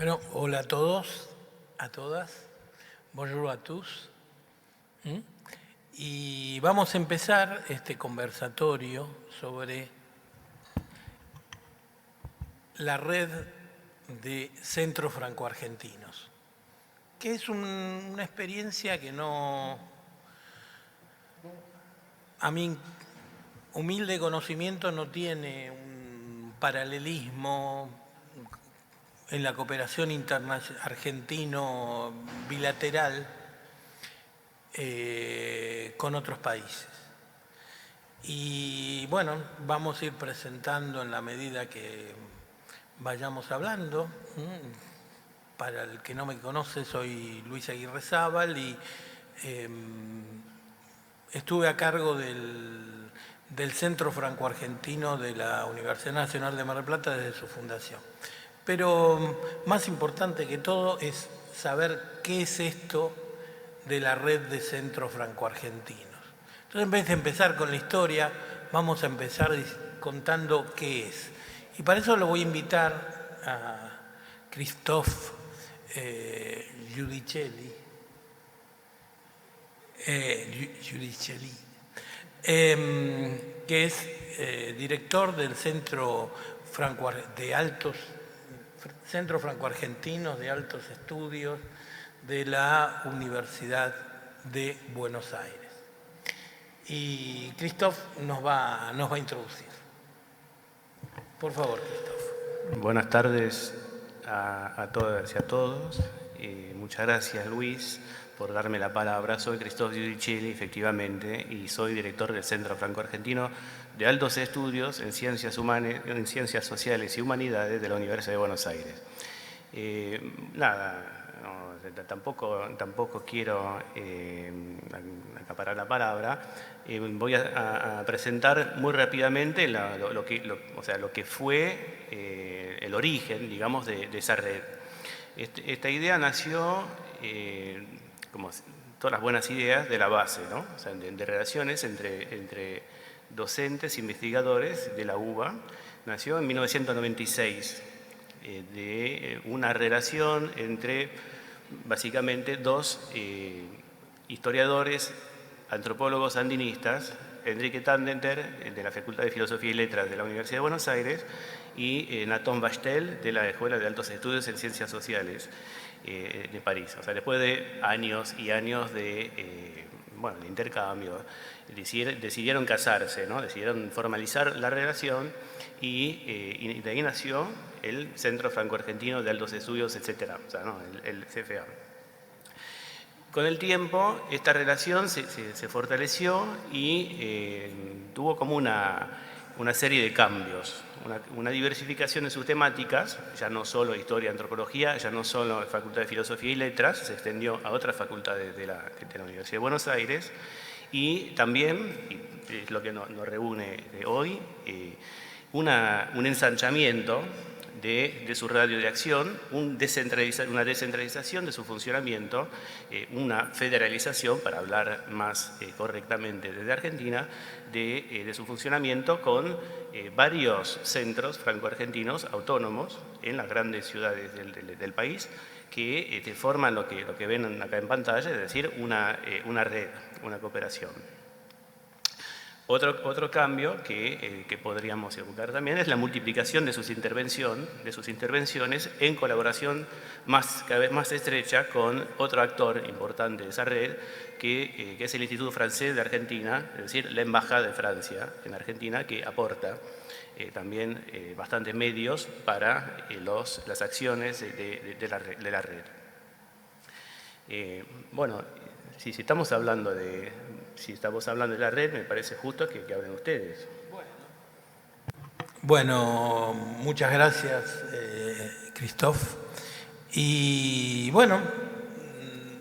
Bueno, hola a todos, a todas. Bonjour à tous. Y vamos a empezar este conversatorio sobre la red de centros franco-argentinos, que es una experiencia que no, a mi humilde conocimiento, no tiene un paralelismo en la cooperación argentino bilateral con otros países. Y bueno, vamos a ir presentando en la medida que vayamos hablando. Para el que no me conoce, soy Luis Aguirre Zábal y estuve a cargo del Centro Franco-Argentino de la Universidad Nacional de Mar del Plata desde su fundación. Pero más importante que todo es saber qué es esto de la red de centros franco-argentinos. Entonces, en vez de empezar con la historia, vamos a empezar contando qué es. Y para eso lo voy a invitar a Christophe Giudicelli, que es director del Centro Franco-Argentinos de Altos Estudios de la Universidad de Buenos Aires. Y Christophe nos va a introducir. Por favor, Christophe. Buenas tardes a todas y a todos. Muchas gracias, Luis, por darme la palabra. Soy Christophe Giudicelli, efectivamente, y soy director del Centro Franco-Argentino de Altos Estudios en Ciencias Sociales y Humanidades de la Universidad de Buenos Aires. Tampoco quiero acaparar la palabra. Voy a presentar muy rápidamente lo que fue el origen, digamos, de esa red. Esta idea nació, como todas las buenas ideas, de la base, ¿no? O sea, de relaciones entre docentes, investigadores de la UBA. Nació en 1996, de una relación entre básicamente dos historiadores, antropólogos andinistas, Enrique Tandenter, de la Facultad de Filosofía y Letras de la Universidad de Buenos Aires, y Nathan Bachtel, de la Escuela de Altos Estudios en Ciencias Sociales de París. O sea, después de años y años de intercambio, decidieron casarse, ¿no? Decidieron formalizar la relación y de ahí nació el Centro Franco-Argentino de Altos Estudios, etc. O sea, ¿no? el CFA. Con el tiempo, esta relación se fortaleció y tuvo como una serie de cambios, una diversificación de sus temáticas, ya no solo historia, antropología, ya no solo Facultad de Filosofía y Letras, se extendió a otras facultades de la Universidad de Buenos Aires, y también, y es lo que nos reúne hoy, un ensanchamiento de su radio de acción, una descentralización de su funcionamiento, una federalización, para hablar más correctamente desde Argentina, de su funcionamiento con varios centros franco-argentinos autónomos en las grandes ciudades del país, que forman lo que ven acá en pantalla, es decir, una red, una cooperación. Otro cambio que podríamos evocar también es la multiplicación de sus intervenciones en colaboración cada vez más estrecha con otro actor importante de esa red, que es el Instituto Francés de Argentina, es decir, la Embajada de Francia en Argentina, que aporta también bastantes medios para las acciones de la red. Si estamos hablando de la red, me parece justo que hablen ustedes. Bueno, muchas gracias, Christophe. Y bueno,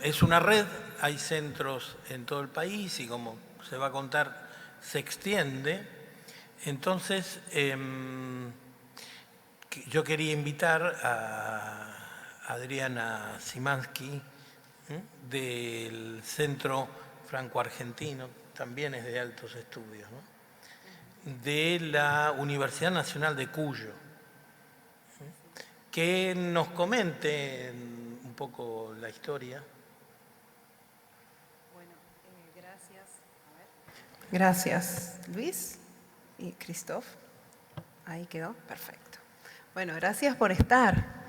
es una red, hay centros en todo el país y como se va a contar, se extiende. Entonces, yo quería invitar a Adriana Simansky, del Centro Franco-Argentino, también es de Altos Estudios, ¿no? De la Universidad Nacional de Cuyo. que nos comente un poco la historia. Bueno, gracias Luis y Christoph. Ahí quedó, perfecto. Bueno, gracias por estar.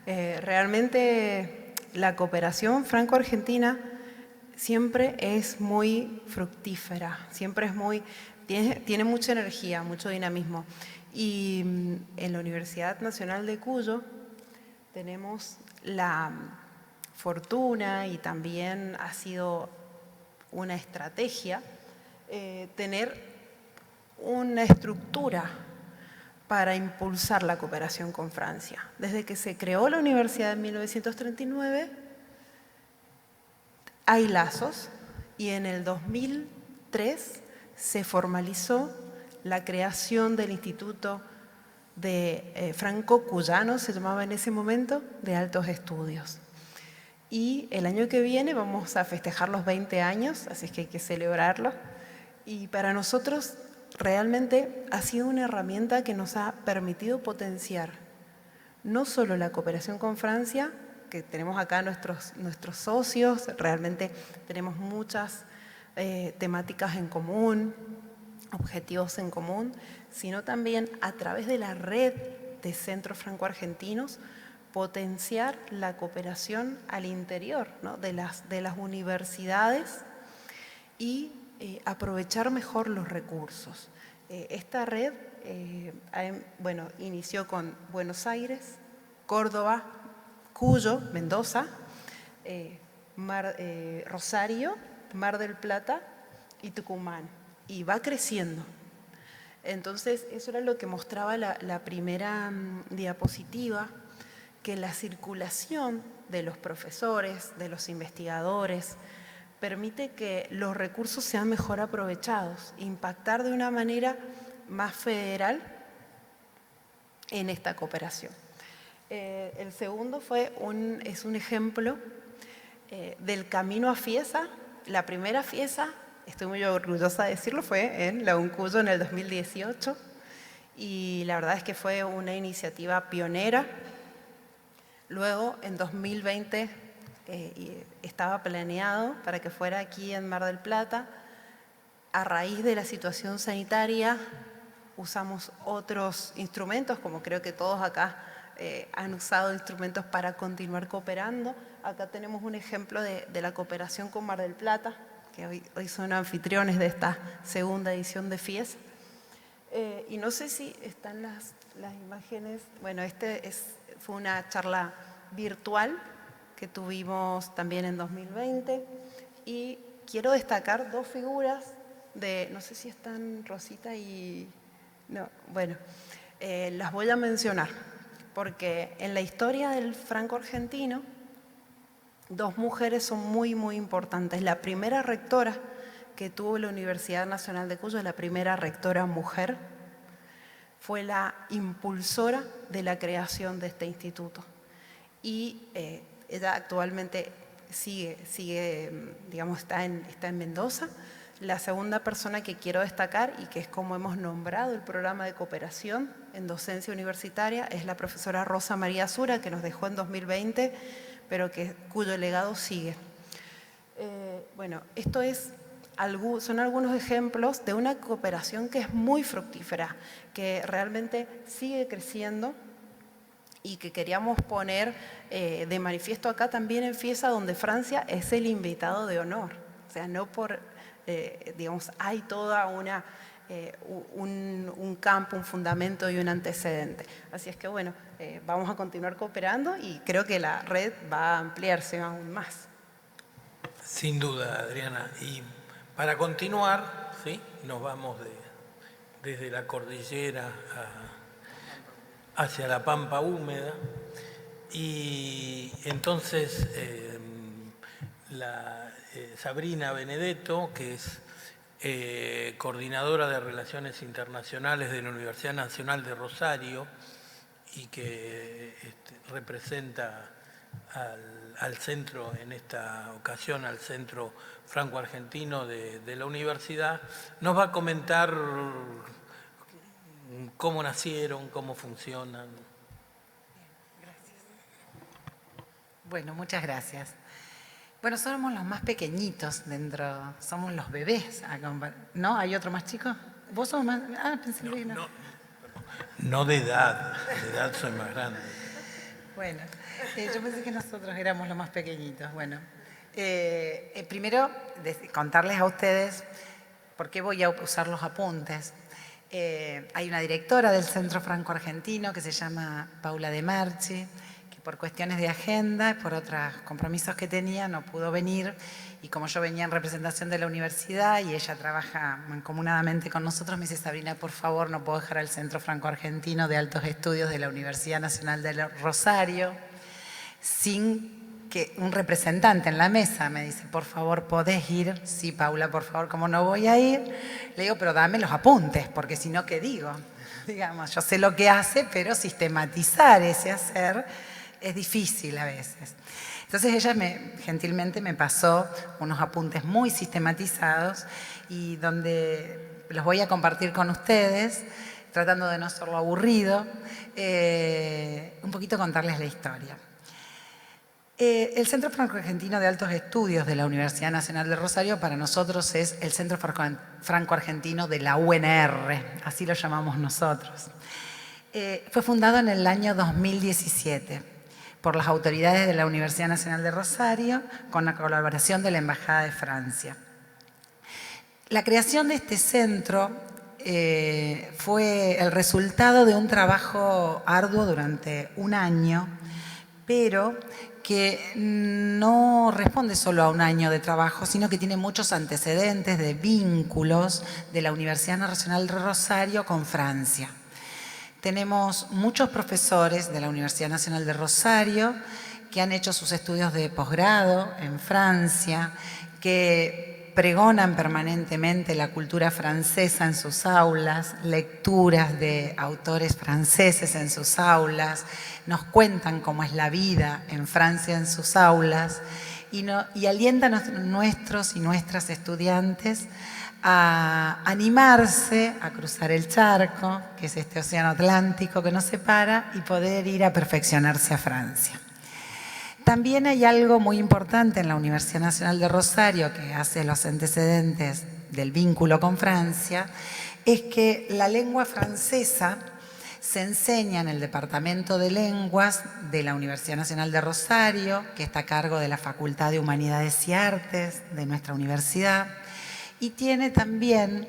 Realmente la cooperación franco-argentina siempre es muy fructífera, siempre es tiene mucha energía, mucho dinamismo. Y en la Universidad Nacional de Cuyo tenemos la fortuna, y también ha sido una estrategia, tener una estructura para impulsar la cooperación con Francia. Desde que se creó la universidad en 1939, hay lazos, y en el 2003 se formalizó la creación del Instituto de Franco-Cuyano, se llamaba en ese momento, de Altos Estudios. Y el año que viene vamos a festejar los 20 años, así es que hay que celebrarlo. Y para nosotros realmente ha sido una herramienta que nos ha permitido potenciar no solo la cooperación con Francia, que tenemos acá nuestros socios, realmente tenemos muchas temáticas en común, objetivos en común, sino también a través de la red de centros franco-argentinos, potenciar la cooperación al interior, ¿no?, de las universidades, y aprovechar mejor los recursos. Esta red inició con Buenos Aires, Córdoba, Cuyo, Mendoza, Rosario, Mar del Plata y Tucumán, y va creciendo. Entonces, eso era lo que mostraba la primera diapositiva, que la circulación de los profesores, de los investigadores, permite que los recursos sean mejor aprovechados, impactar de una manera más federal en esta cooperación. El segundo es un ejemplo del camino a Fiesa. La primera Fiesa, estoy muy orgullosa de decirlo, fue en la UNCUYO en el 2018, y la verdad es que fue una iniciativa pionera. Luego, en 2020, estaba planeado para que fuera aquí en Mar del Plata. A raíz de la situación sanitaria, usamos otros instrumentos, como creo que todos acá han usado instrumentos para continuar cooperando. Acá tenemos un ejemplo de la cooperación con Mar del Plata, que hoy son anfitriones de esta segunda edición de FIES. Y no sé si están las imágenes. Bueno, fue una charla virtual que tuvimos también en 2020, y quiero destacar dos figuras no sé si están Rosita y... No, bueno, las voy a mencionar, porque en la historia del franco-argentino, dos mujeres son muy, muy importantes. La primera rectora que tuvo la Universidad Nacional de Cuyo, la primera rectora mujer, fue la impulsora de la creación de este instituto. Y ella actualmente digamos, está en Mendoza. La segunda persona que quiero destacar, y que es como hemos nombrado el programa de cooperación en docencia universitaria, es la profesora Rosa María Sura, que nos dejó en 2020, pero cuyo legado sigue. Bueno, son algunos ejemplos de una cooperación que es muy fructífera, que realmente sigue creciendo, y que queríamos poner de manifiesto acá también en Fiesa, donde Francia es el invitado de honor. O sea, no por, digamos, hay toda un campo, un fundamento y un antecedente. Así es que, bueno, vamos a continuar cooperando, y creo que la red va a ampliarse aún más. Sin duda, Adriana. Y para continuar, ¿sí?, nos vamos desde la cordillera hacia la pampa húmeda, y entonces Sabrina Benedetto, que es coordinadora de Relaciones Internacionales de la Universidad Nacional de Rosario, y que representa al centro, en esta ocasión al Centro Franco-Argentino de la universidad, nos va a comentar cómo nacieron, cómo funcionan. Bueno, muchas gracias. Bueno, somos los más pequeñitos dentro, somos los bebés, ¿no? ¿Hay otro más chico? ¿Vos sos más? Ah, pensé que no. No de edad soy más grande. Bueno, yo pensé que nosotros éramos los más pequeñitos. Bueno, primero contarles a ustedes por qué voy a usar los apuntes. Hay una directora del Centro Franco Argentino que se llama Paula De Marchi, que por cuestiones de agenda, por otros compromisos que tenía, no pudo venir. Y como yo venía en representación de la universidad y ella trabaja mancomunadamente con nosotros, me dice: Sabrina, por favor, no puedo dejar al Centro Franco Argentino de Altos Estudios de la Universidad Nacional de Rosario sin que un representante en la mesa. Me dice: por favor, ¿podés ir? Sí, Paula, por favor, ¿cómo no voy a ir? Le digo: pero dame los apuntes, porque si no, ¿qué digo? Digamos, yo sé lo que hace, pero sistematizar ese hacer es difícil a veces. Entonces ella gentilmente me pasó unos apuntes muy sistematizados y donde los voy a compartir con ustedes, tratando de no serlo aburrido, un poquito contarles la historia. El Centro Franco Argentino de Altos Estudios de la Universidad Nacional de Rosario para nosotros es el Centro Franco Argentino de la UNR, así lo llamamos nosotros. Fue fundado en el año 2017 por las autoridades de la Universidad Nacional de Rosario con la colaboración de la Embajada de Francia. La creación de este centro fue el resultado de un trabajo arduo durante un año, pero que no responde solo a un año de trabajo, sino que tiene muchos antecedentes de vínculos de la Universidad Nacional de Rosario con Francia. Tenemos muchos profesores de la Universidad Nacional de Rosario que han hecho sus estudios de posgrado en Francia, que pregonan permanentemente la cultura francesa en sus aulas, lecturas de autores franceses en sus aulas, nos cuentan cómo es la vida en Francia en sus aulas y alientan a nuestros y nuestras estudiantes a animarse a cruzar el charco, que es este océano Atlántico que nos separa, y poder ir a perfeccionarse a Francia. También hay algo muy importante en la Universidad Nacional de Rosario que hace los antecedentes del vínculo con Francia, es que la lengua francesa se enseña en el Departamento de Lenguas de la Universidad Nacional de Rosario, que está a cargo de la Facultad de Humanidades y Artes de nuestra universidad, y tiene también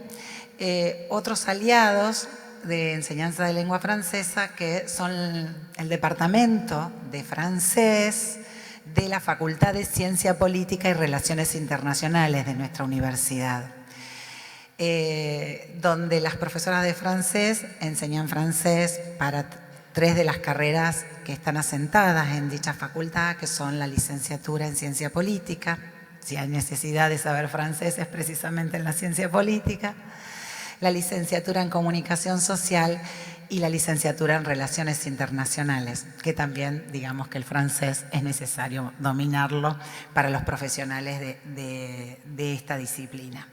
otros aliados de enseñanza de lengua francesa que son el Departamento de Francés de la Facultad de Ciencia Política y Relaciones Internacionales de nuestra universidad, donde las profesoras de francés enseñan francés para 3 de las carreras que están asentadas en dicha facultad, que son la licenciatura en Ciencia Política. Si hay necesidad de saber francés es precisamente en la ciencia política, la licenciatura en Comunicación Social y la licenciatura en Relaciones Internacionales, que también digamos que el francés es necesario dominarlo para los profesionales de esta disciplina.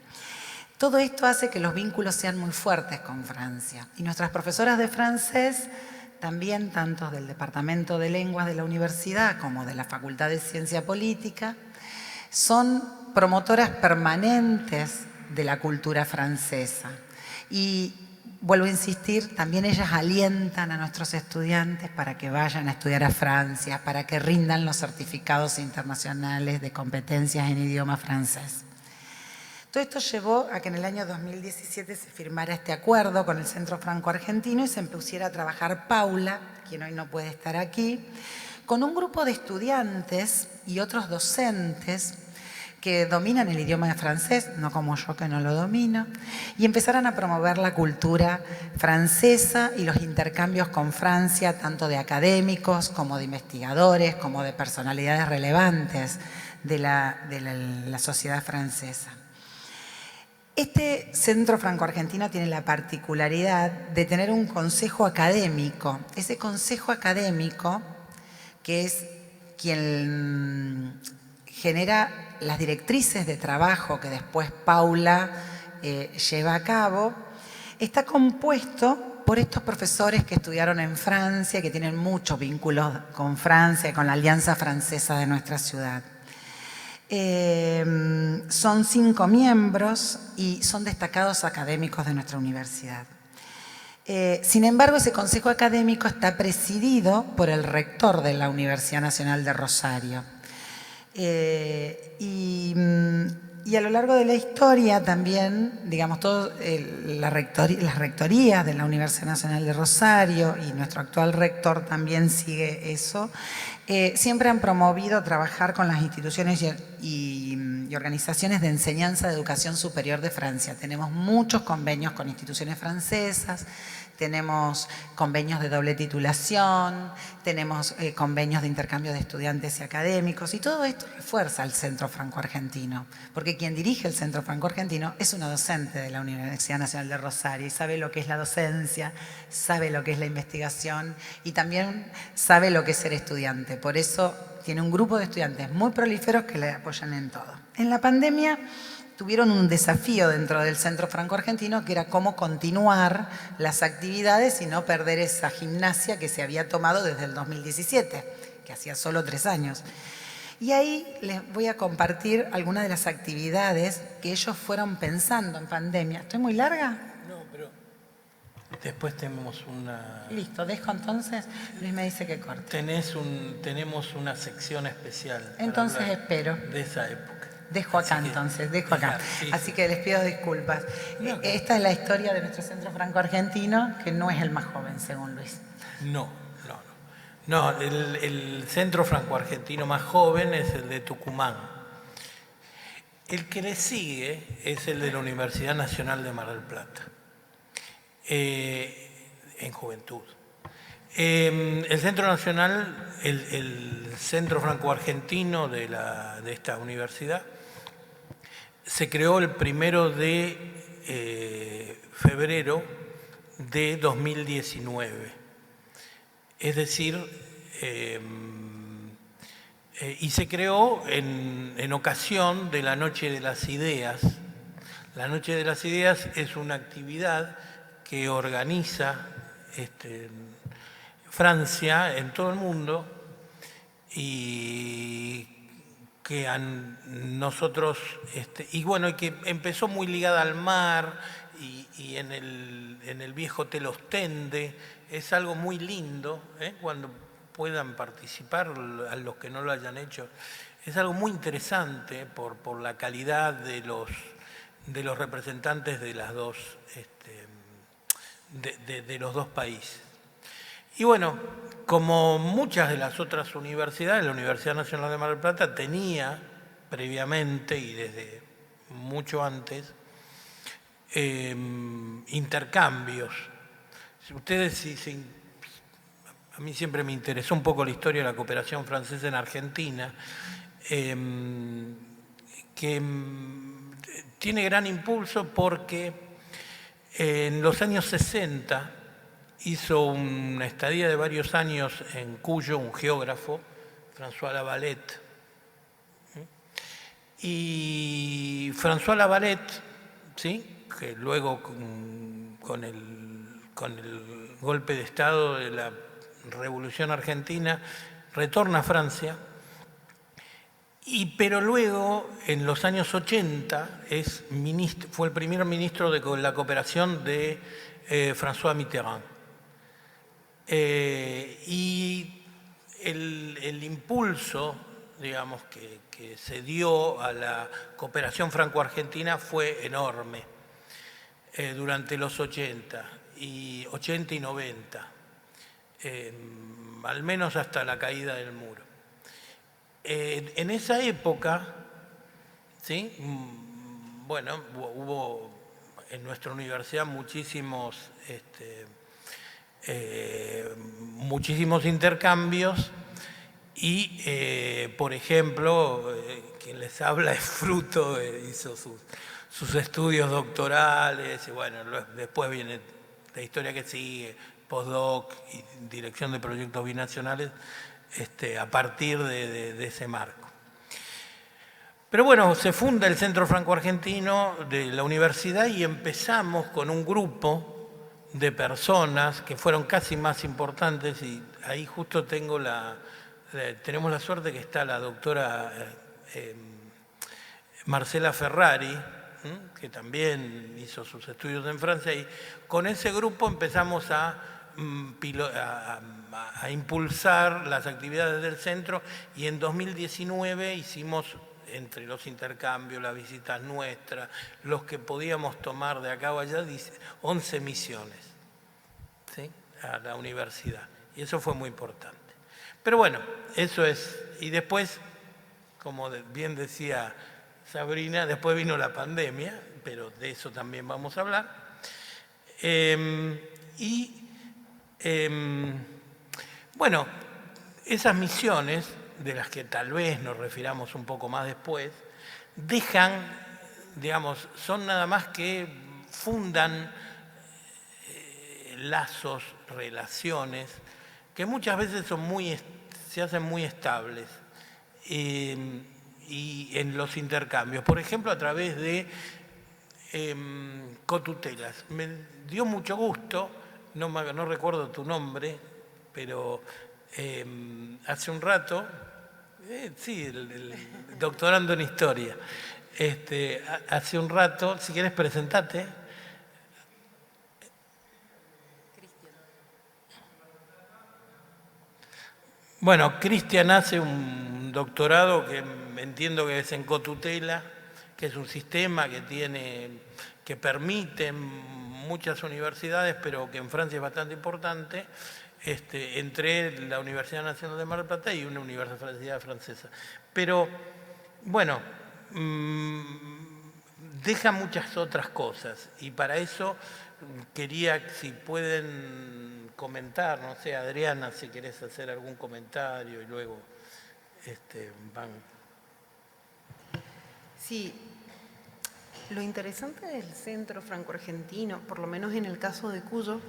Todo esto hace que los vínculos sean muy fuertes con Francia. Y nuestras profesoras de francés, también tanto del Departamento de Lenguas de la Universidad como de la Facultad de Ciencia Política, son promotoras permanentes de la cultura francesa. Y vuelvo a insistir, también ellas alientan a nuestros estudiantes para que vayan a estudiar a Francia, para que rindan los certificados internacionales de competencias en idioma francés. Todo esto llevó a que en el año 2017 se firmara este acuerdo con el Centro Franco Argentino y se pusiera a trabajar Paula, quien hoy no puede estar aquí, con un grupo de estudiantes y otros docentes que dominan el idioma francés, no como yo que no lo domino, y empezaron a promover la cultura francesa y los intercambios con Francia, tanto de académicos como de investigadores, como de personalidades relevantes de la sociedad francesa. Este Centro Franco-Argentino tiene la particularidad de tener un consejo académico. Ese consejo académico, que es quien genera las directrices de trabajo que después Paula lleva a cabo, está compuesto por estos profesores que estudiaron en Francia, que tienen muchos vínculos con Francia, con la Alianza Francesa de nuestra ciudad. Son 5 miembros y son destacados académicos de nuestra universidad. Sin embargo, ese consejo académico está presidido por el rector de la Universidad Nacional de Rosario. Y a lo largo de la historia también, digamos, las rectorías de la Universidad Nacional de Rosario y nuestro actual rector también sigue eso, siempre han promovido trabajar con las instituciones y organizaciones de enseñanza de educación superior de Francia. Tenemos muchos convenios con instituciones francesas, tenemos convenios de doble titulación, tenemos convenios de intercambio de estudiantes y académicos, y todo esto refuerza al Centro Franco-Argentino, porque quien dirige el Centro Franco-Argentino es una docente de la Universidad Nacional de Rosario y sabe lo que es la docencia, sabe lo que es la investigación y también sabe lo que es ser estudiante. Por eso tiene un grupo de estudiantes muy prolíferos que le apoyan en todo. En la pandemia tuvieron un desafío dentro del Centro Franco-Argentino, que era cómo continuar las actividades y no perder esa gimnasia que se había tomado desde el 2017, que hacía solo 3 años. Y ahí les voy a compartir algunas de las actividades que ellos fueron pensando en pandemia. ¿Estoy muy larga? No, pero después tenemos una... Listo, dejo entonces. Luis me dice que corte. Tenemos una sección especial. Entonces para hablar espero. De esa época. Dejo acá entonces, dejo acá. Sí, Así sí. que les pido disculpas. No. Esta es la historia de nuestro Centro Franco-Argentino, que no es el más joven, según Luis. No. El centro franco-argentino más joven es el de Tucumán. El que le sigue es el de la Universidad Nacional de Mar del Plata, en juventud. El Centro Nacional, el Centro Franco-Argentino de esta universidad, se creó el 1 de febrero de 2019. Es decir, y se creó en ocasión de la Noche de las Ideas. La Noche de las Ideas es una actividad que organiza Francia en todo el mundo y que nosotros, y bueno, que empezó muy ligada al mar y en el viejo Hotel Ostende. Es algo muy lindo, cuando puedan participar, a los que no lo hayan hecho. Es algo muy interesante por la calidad de los representantes de las dos, de los dos países. Y bueno, como muchas de las otras universidades, la Universidad Nacional de Mar del Plata tenía previamente y desde mucho antes intercambios. Ustedes, a mí siempre me interesó un poco la historia de la cooperación francesa en Argentina, que tiene gran impulso porque en los años 60 hizo una estadía de varios años en Cuyo un geógrafo, François Lavalette. Y François Lavalette, ¿sí?, que luego con el golpe de Estado de la Revolución Argentina retorna a Francia, pero luego en los años 80 fue el primer ministro de la cooperación de François Mitterrand. Y el impulso, digamos, que se dio a la cooperación franco-argentina fue enorme durante los 80 y 90, al menos hasta la caída del muro. En esa época, ¿sí?, bueno, hubo en nuestra universidad muchísimos intercambios y, por ejemplo, quien les habla es fruto, hizo sus estudios doctorales y bueno, después viene la historia que sigue, postdoc y dirección de proyectos binacionales, a partir de ese marco. Pero bueno, se funda el Centro Franco-Argentino de la universidad y empezamos con un grupo de personas que fueron casi más importantes, y ahí justo tenemos la suerte que está la doctora Marcela Ferrari, que también hizo sus estudios en Francia, y con ese grupo empezamos a impulsar las actividades del centro, y en 2019 hicimos, entre los intercambios, las visitas nuestras, los que podíamos tomar de acá o allá, 11 misiones, ¿sí?, a la universidad. Y eso fue muy importante. Pero bueno, eso es. Y después, como bien decía Sabrina, después vino la pandemia, pero de eso también vamos a hablar. Bueno, esas misiones, de las que tal vez nos refiramos un poco más después, dejan, digamos, son nada más que fundan lazos, relaciones, que muchas veces se hacen muy estables, y en los intercambios, por ejemplo, a través de cotutelas. Me dio mucho gusto, no recuerdo tu nombre, pero hace un rato, sí, el doctorando en historia, hace un rato, si quieres presentate. Bueno, Cristian hace un doctorado que entiendo que es en cotutela, que es un sistema que permite muchas universidades, pero que en Francia es bastante importante, entre la Universidad Nacional de Mar del Plata y una universidad francesa. Pero, bueno, deja muchas otras cosas, y para eso quería, si pueden comentar, no sé, Adriana, si querés hacer algún comentario y luego van. Sí, lo interesante del Centro Franco-Argentino, por lo menos en el caso de Cuyo,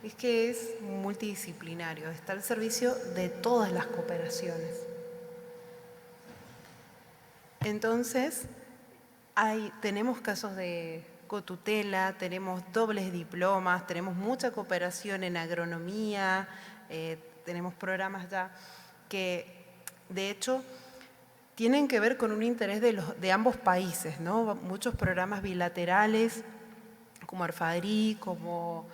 es que es multidisciplinario, está al servicio de todas las cooperaciones. Entonces, tenemos casos de cotutela, tenemos dobles diplomas, tenemos mucha cooperación en agronomía, tenemos programas ya que, de hecho, tienen que ver con un interés de ambos países, ¿no? Muchos programas bilaterales, como Arfadri, como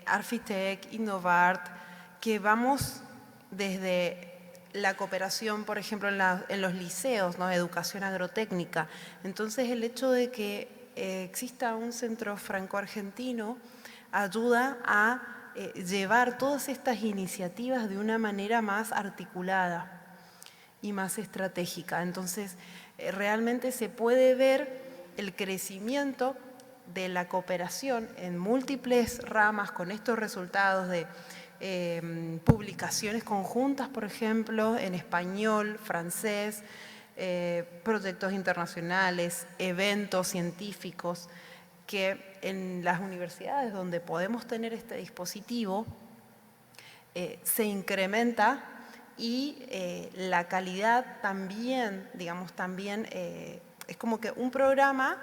Arfitec, Innovart, que vamos desde la cooperación, por ejemplo, en los liceos, ¿no?, educación agrotécnica. Entonces, el hecho de que exista un centro franco-argentino ayuda a llevar todas estas iniciativas de una manera más articulada y más estratégica. Entonces, realmente se puede ver el crecimiento de la cooperación en múltiples ramas con estos resultados de publicaciones conjuntas, por ejemplo, en español, francés, proyectos internacionales, eventos científicos, que en las universidades donde podemos tener este dispositivo se incrementa, y la calidad también, digamos, es como que un programa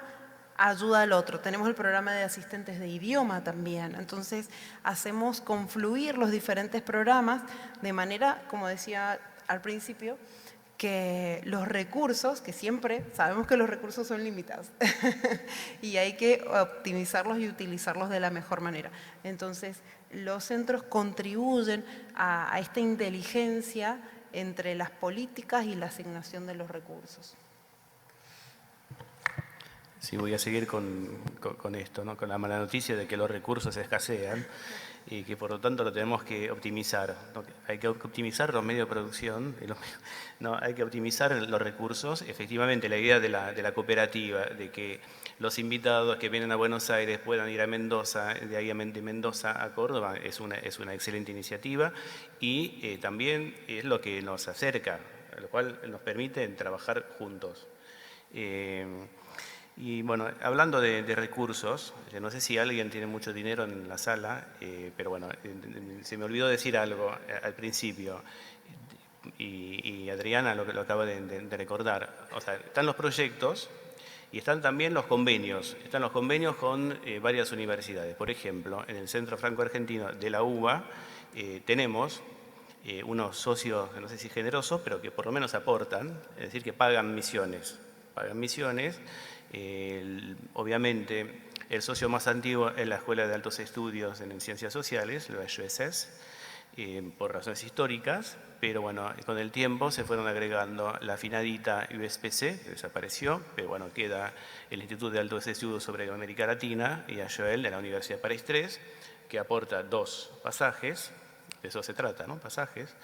ayuda al otro. Tenemos el programa de asistentes de idioma también, entonces hacemos confluir los diferentes programas de manera, como decía al principio, que los recursos, que siempre sabemos que los recursos son limitados y hay que optimizarlos y utilizarlos de la mejor manera. Entonces, los centros contribuyen a esta inteligencia entre las políticas y la asignación de los recursos. Sí, voy a seguir con esto, ¿no?, con la mala noticia de que los recursos escasean y que por lo tanto lo tenemos que optimizar, ¿no? Hay que optimizar los medios de producción, no, hay que optimizar los recursos. Efectivamente, la idea de la cooperativa, de que los invitados que vienen a Buenos Aires puedan ir a Mendoza, de ahí de Mendoza a Córdoba, es una excelente iniciativa, y también es lo que nos acerca, lo cual nos permite trabajar juntos. Y bueno, hablando de recursos, no sé si alguien tiene mucho dinero en la sala, pero bueno, se me olvidó decir algo al principio, y Adriana lo acaba de recordar. O sea, están los proyectos, Y están también los convenios. Están los convenios con varias universidades. Por ejemplo, en el Centro Franco-Argentino de la UBA tenemos unos socios, no sé si generosos, pero que por lo menos aportan, es decir, que pagan misiones. Pagan misiones. Obviamente, el socio más antiguo es la Escuela de Altos Estudios en Ciencias Sociales, la HESS, por razones históricas, pero bueno, con el tiempo se fueron agregando la finadita USPC, que desapareció, pero bueno, queda el Instituto de Altos Estudios sobre América Latina y AYOEL de la Universidad de París III, que aporta 2 pasajes, de eso se trata, ¿no? Pasajes.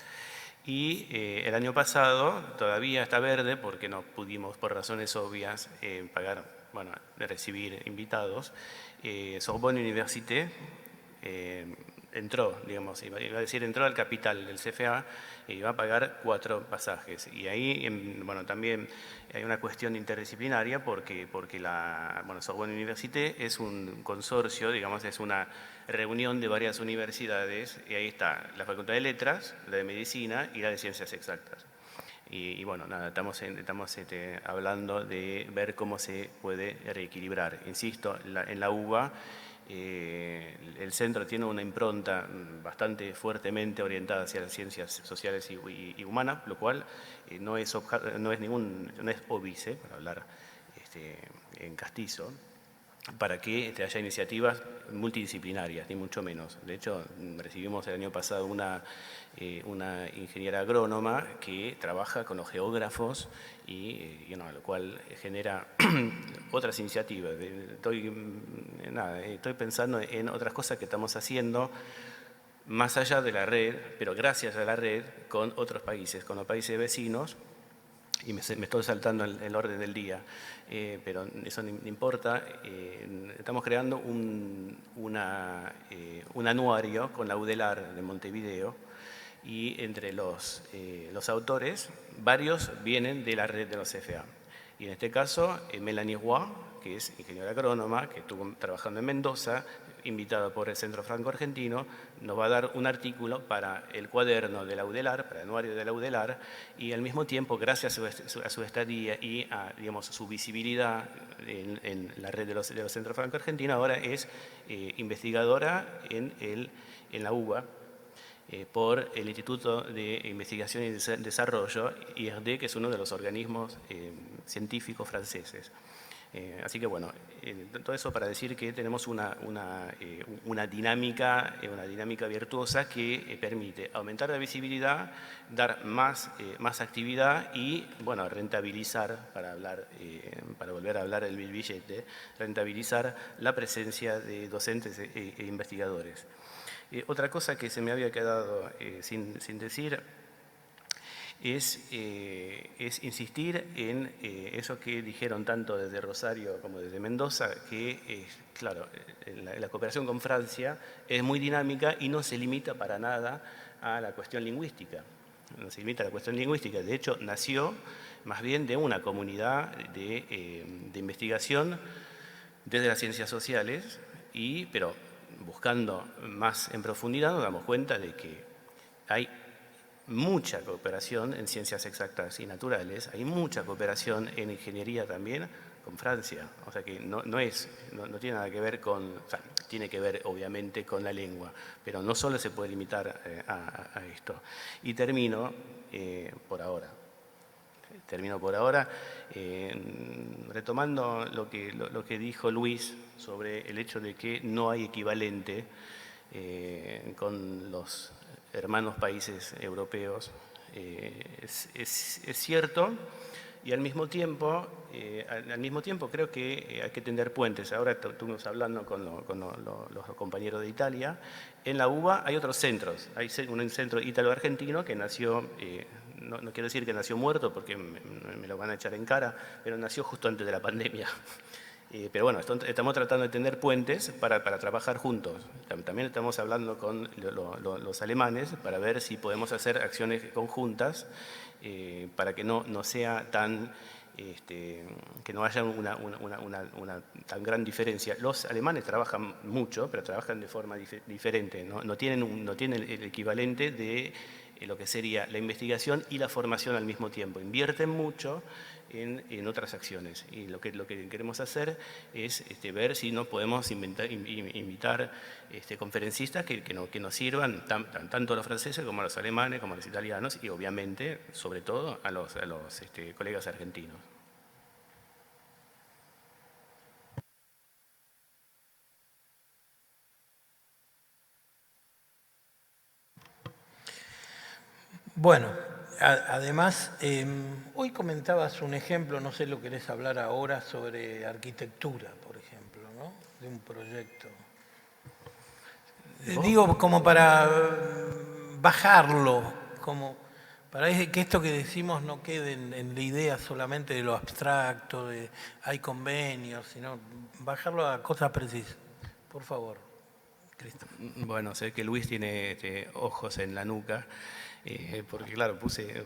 Y el año pasado todavía está verde porque no pudimos, por razones obvias, pagar, bueno, de recibir invitados. Sorbonne Université entró, digamos, iba a decir, entró al capital del CFA y va a pagar 4 pasajes. Y ahí, bueno, también hay una cuestión interdisciplinaria porque la Sorbonne Université es un consorcio, digamos, es una reunión de varias universidades, y ahí está la Facultad de Letras, la de Medicina y la de Ciencias Exactas. Y bueno, nada, estamos hablando de ver cómo se puede reequilibrar. Insisto, en la UBA, el centro tiene una impronta bastante fuertemente orientada hacia las ciencias sociales y humanas, lo cual no es óbice, para hablar en castizo, para que haya iniciativas multidisciplinarias, ni mucho menos. De hecho, recibimos el año pasado una ingeniera agrónoma que trabaja con los geógrafos y lo cual genera otras iniciativas. Estoy pensando en otras cosas que estamos haciendo más allá de la red, pero gracias a la red, con otros países, con los países vecinos. Y me estoy saltando el orden del día, pero eso no importa. Estamos creando un anuario con la UDELAR de Montevideo, y entre los autores, varios vienen de la red de los CFA. Y en este caso, Melanie Roy, que es ingeniera agrónoma, que estuvo trabajando en Mendoza, invitada por el Centro Franco-Argentino, nos va a dar un artículo para el cuaderno de la UDELAR, para el anuario de la UDELAR, y al mismo tiempo, gracias a su estadía y a, digamos, su visibilidad en la red de los Centros Franco-Argentino, ahora es investigadora en la UBA, por el Instituto de Investigación y Desarrollo, IRD, que es uno de los organismos científicos franceses. Así que bueno, todo eso para decir que tenemos una dinámica virtuosa que permite aumentar la visibilidad, dar más actividad y, bueno, rentabilizar, para volver a hablar del billete, rentabilizar la presencia de docentes e investigadores. Otra cosa que se me había quedado sin decir es insistir en eso que dijeron tanto desde Rosario como desde Mendoza, que, claro, la cooperación con Francia es muy dinámica y no se limita para nada a la cuestión lingüística. No se limita a la cuestión lingüística. De hecho, nació más bien de una comunidad de investigación desde las ciencias sociales, pero buscando más en profundidad nos damos cuenta de que hay mucha cooperación en ciencias exactas y naturales, hay mucha cooperación en ingeniería también con Francia, o sea que no tiene nada que ver con, o sea, tiene que ver obviamente con la lengua, pero no solo se puede limitar a esto. Y termino por ahora, retomando lo que dijo Luis sobre el hecho de que no hay equivalente con los hermanos países europeos. Es cierto, y al mismo tiempo creo que hay que tender puentes. Ahora estuvimos hablando con los compañeros de Italia. En la UBA hay otros centros. Hay un centro ítalo-argentino que nació, no quiero decir que nació muerto porque me lo van a echar en cara, pero nació justo antes de la pandemia. Pero bueno, estamos tratando de tender puentes para trabajar juntos. También estamos hablando con los alemanes para ver si podemos hacer acciones conjuntas para que no sea tan, que no haya una tan gran diferencia. Los alemanes trabajan mucho, pero trabajan de forma diferente. No tienen el equivalente de lo que sería la investigación y la formación al mismo tiempo. Invierten mucho en otras acciones. Y lo que queremos hacer es ver si no podemos invitar conferencistas que nos sirvan tanto a los franceses como a los alemanes, como a los italianos y obviamente, sobre todo, a los colegas argentinos. Bueno, además, hoy comentabas un ejemplo, no sé lo querés hablar ahora, sobre arquitectura, por ejemplo, ¿no? De un proyecto. Digo, como para bajarlo, como para que esto que decimos no quede en la idea solamente de lo abstracto, de hay convenios, sino bajarlo a cosas precisas. Por favor, Cristo. Bueno, sé que Luis tiene ojos en la nuca, porque claro, puse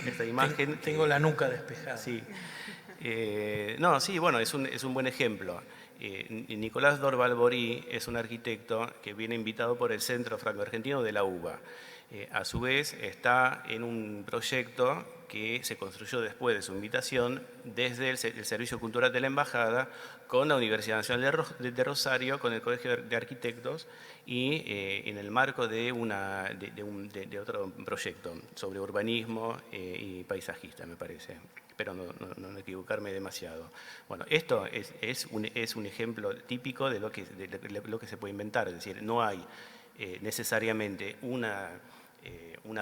esta imagen. Tengo la nuca despejada. Sí. No, sí, bueno, es un buen ejemplo. Nicolás Dorval-Borí es un arquitecto que viene invitado por el Centro Franco-Argentino de la UBA. A su vez, está en un proyecto que se construyó después de su invitación desde el Servicio Cultural de la Embajada con la Universidad Nacional de Rosario, con el Colegio de Arquitectos y en el marco de otro proyecto sobre urbanismo y paisajista, me parece. Espero no equivocarme demasiado. Bueno, esto es un ejemplo típico de lo que se puede inventar, es decir, no hay necesariamente una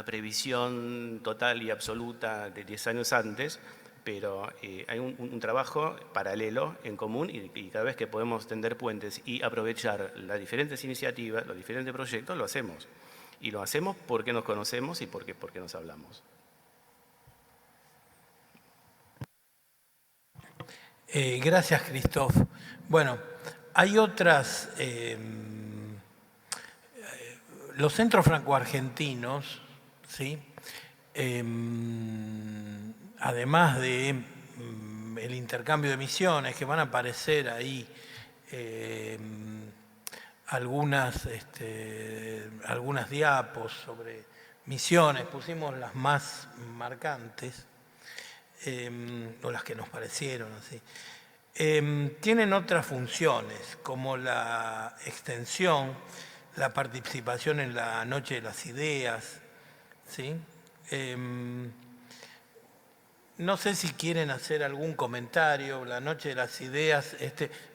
previsión total y absoluta de 10 años antes, pero hay un trabajo paralelo, en común, y cada vez que podemos tender puentes y aprovechar las diferentes iniciativas, los diferentes proyectos, lo hacemos. Y lo hacemos porque nos conocemos y porque nos hablamos. Gracias, Christoph. Bueno, hay otras... los centros franco-argentinos, ¿sí? Además de el intercambio de misiones, que van a aparecer ahí algunas diapos sobre misiones, pusimos las más marcantes, o las que nos parecieron así. Tienen otras funciones, como la extensión, la participación en la Noche de las Ideas, ¿sí? No sé si quieren hacer algún comentario, la Noche de las Ideas,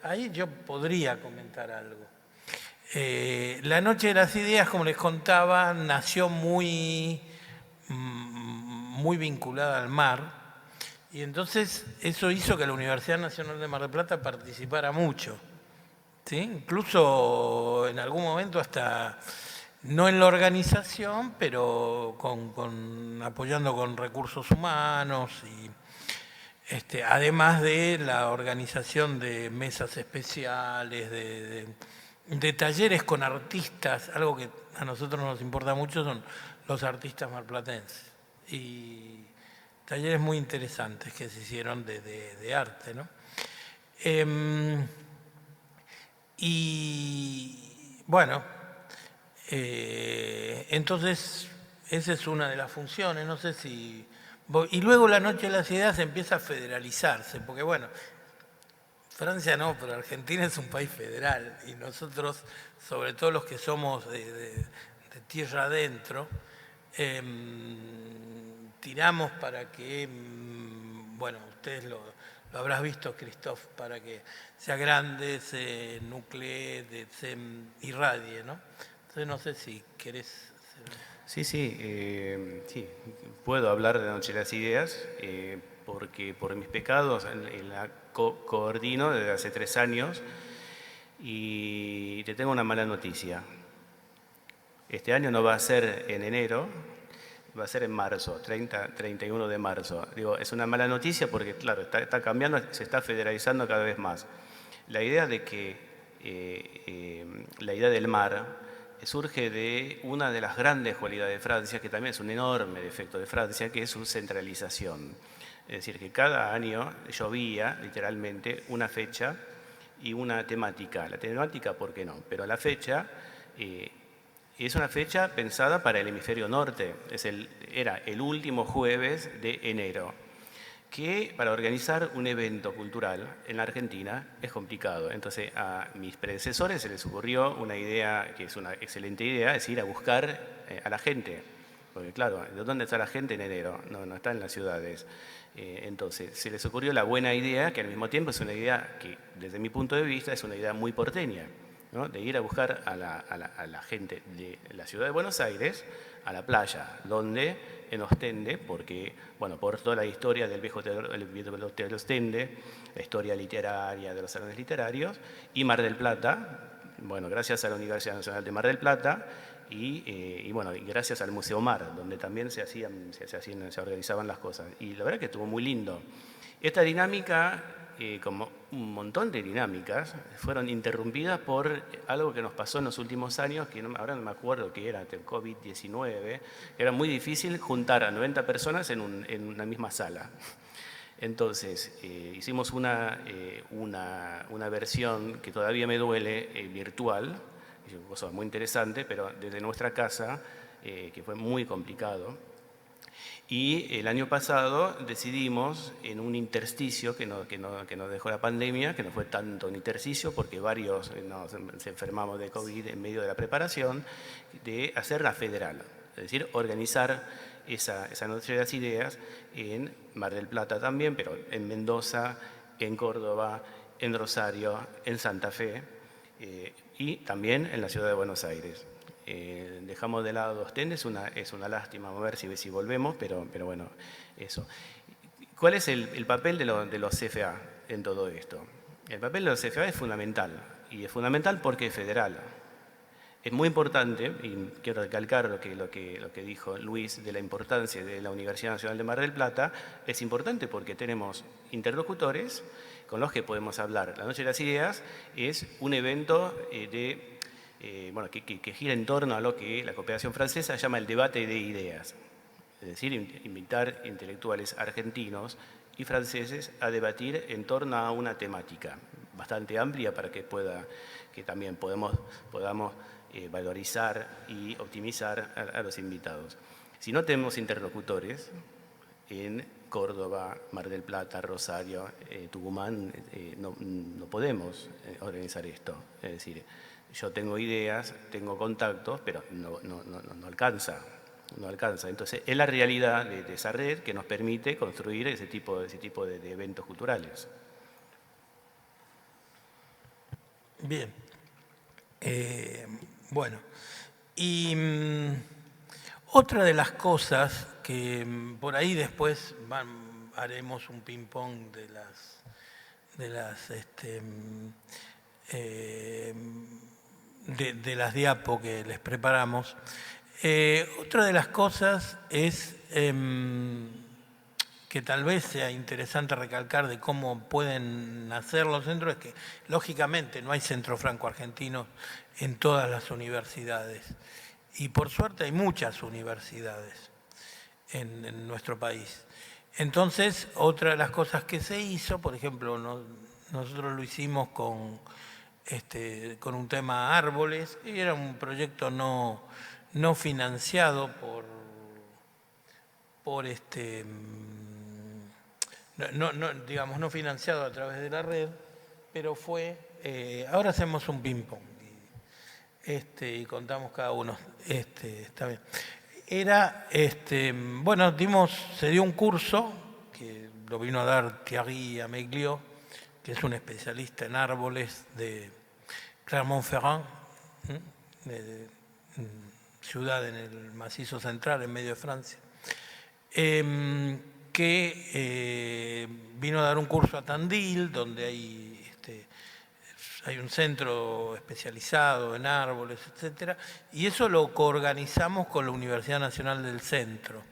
ahí yo podría comentar algo. La Noche de las Ideas, como les contaba, nació muy vinculada al mar, y entonces eso hizo que la Universidad Nacional de Mar del Plata participara mucho, ¿sí? Incluso en algún momento hasta, no en la organización, pero apoyando con recursos humanos, y además de la organización de mesas especiales, de talleres con artistas. Algo que a nosotros nos importa mucho son los artistas marplatenses. Y talleres muy interesantes que se hicieron de arte, ¿no? Y bueno, entonces esa es una de las funciones, no sé si... Y luego la Noche de las Ideas empieza a federalizarse, porque bueno, Francia no, pero Argentina es un país federal, y nosotros, sobre todo los que somos de tierra adentro, tiramos para que, bueno, ustedes lo habrás visto, Christoph, para que sea grande, se nuclee, se irradie, ¿no? Entonces no sé si querés... Sí, puedo hablar de la Noche de las Ideas, porque por mis pecados la coordino desde hace 3 años, y te tengo una mala noticia. Este año no va a ser en enero, va a ser en marzo, 31 de marzo. Digo, es una mala noticia porque, claro, está cambiando, se está federalizando cada vez más. La idea de que la idea del mar surge de una de las grandes cualidades de Francia, que también es un enorme defecto de Francia, que es su centralización. Es decir, que cada año llovía, literalmente, una fecha y una temática. La temática, ¿por qué no? Pero la fecha Es una fecha pensada para el hemisferio norte, era el último jueves de enero, que para organizar un evento cultural en la Argentina es complicado. Entonces a mis predecesores se les ocurrió una idea, que es una excelente idea, es ir a buscar a la gente. Porque claro, ¿de dónde está la gente en enero? No está en las ciudades. Entonces se les ocurrió la buena idea, que al mismo tiempo es una idea que desde mi punto de vista es una idea muy porteña, ¿no? De ir a buscar a la gente de la ciudad de Buenos Aires a la playa, donde en Ostende, porque, bueno, por toda la historia del viejo Hotel Ostende, la historia literaria de los salones literarios, y Mar del Plata, bueno, gracias a la Universidad Nacional de Mar del Plata, y gracias al Museo Mar, donde también se organizaban las cosas. Y la verdad que estuvo muy lindo. Esta dinámica, como un montón de dinámicas, fueron interrumpidas por algo que nos pasó en los últimos años, que ahora no me acuerdo qué era, el COVID-19. Era muy difícil juntar a 90 personas en una misma sala. Entonces, hicimos una versión que todavía me duele, virtual, una cosa muy interesante, pero desde nuestra casa, que fue muy complicado. Y el año pasado decidimos, en un intersticio que nos dejó la pandemia, que no fue tanto un intersticio porque varios nos enfermamos de COVID en medio de la preparación, de hacer la federal, es decir, organizar esa Noche de las Ideas en Mar del Plata también, pero en Mendoza, en Córdoba, en Rosario, en Santa Fe y también en la ciudad de Buenos Aires. Dejamos de lado Ostende, es una lástima, vamos a ver si volvemos, pero bueno, eso. ¿Cuál es el papel de los CFA en todo esto? El papel de los CFA es fundamental, y es fundamental porque es federal. Es muy importante, y quiero recalcar lo que dijo Luis de la importancia de la Universidad Nacional de Mar del Plata, es importante porque tenemos interlocutores con los que podemos hablar. La Noche de las Ideas es un evento que gira en torno a lo que la cooperación francesa llama el debate de ideas. Es decir, invitar intelectuales argentinos y franceses a debatir en torno a una temática bastante amplia para que también podamos valorizar y optimizar a los invitados. Si no tenemos interlocutores en Córdoba, Mar del Plata, Rosario, Tucumán, no podemos organizar esto. Es decir, yo tengo ideas, tengo contactos, pero no alcanza. No alcanza. Entonces, es la realidad de esa red que nos permite construir ese tipo de eventos culturales. Bien. Bueno, y otra de las cosas que por ahí después haremos un ping-pong de las diapos que les preparamos. Otra de las cosas es que tal vez sea interesante recalcar de cómo pueden nacer los centros, es que lógicamente no hay centros franco-argentinos en todas las universidades. Y por suerte hay muchas universidades en nuestro país. Entonces, otra de las cosas que se hizo, por ejemplo, nosotros lo hicimos con un tema árboles, y era un proyecto no financiado no financiado a través de la red, pero fue, ahora hacemos un ping-pong y contamos cada uno, está bien. Se dio un curso que lo vino a dar Thierry Ameglio, que es un especialista en árboles de Clermont-Ferrand, ciudad en el macizo central, en medio de Francia, que vino a dar un curso a Tandil, donde hay un centro especializado en árboles, etc. Y eso lo coorganizamos con la Universidad Nacional del Centro,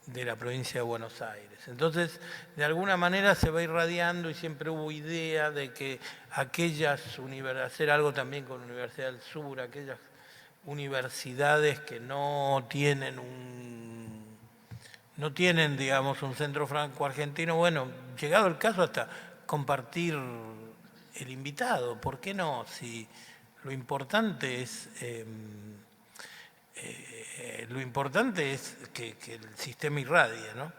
de la provincia de Buenos Aires. Entonces, de alguna manera se va irradiando y siempre hubo idea de que hacer algo también con la Universidad del Sur, aquellas universidades que no tienen, digamos, un centro franco-argentino, bueno, llegado el caso hasta compartir el invitado, ¿por qué no? Si Lo importante es que el sistema irradie, ¿no?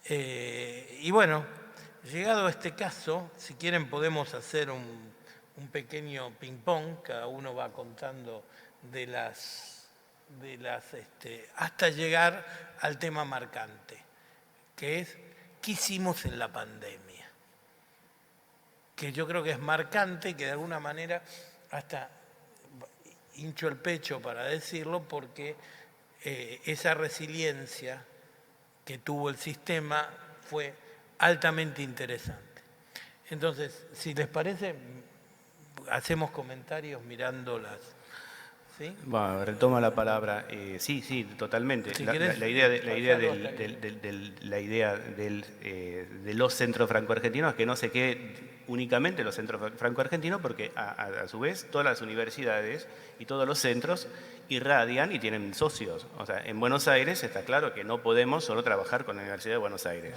Y bueno, llegado a este caso, si quieren podemos hacer un pequeño ping-pong, cada uno va contando hasta llegar al tema marcante, que es ¿qué hicimos en la pandemia? Que yo creo que es marcante, que de alguna manera hasta hincho el pecho para decirlo, porque esa resiliencia que tuvo el sistema fue altamente interesante. Entonces, si les parece, hacemos comentarios mirando las... ¿Sí? Bueno, retoma la palabra. Sí, totalmente. Si La idea de los centros franco-argentinos es que no se quede únicamente los centros franco-argentinos, porque a su vez todas las universidades y todos los centros irradian y tienen socios. O sea, en Buenos Aires está claro que no podemos solo trabajar con la Universidad de Buenos Aires.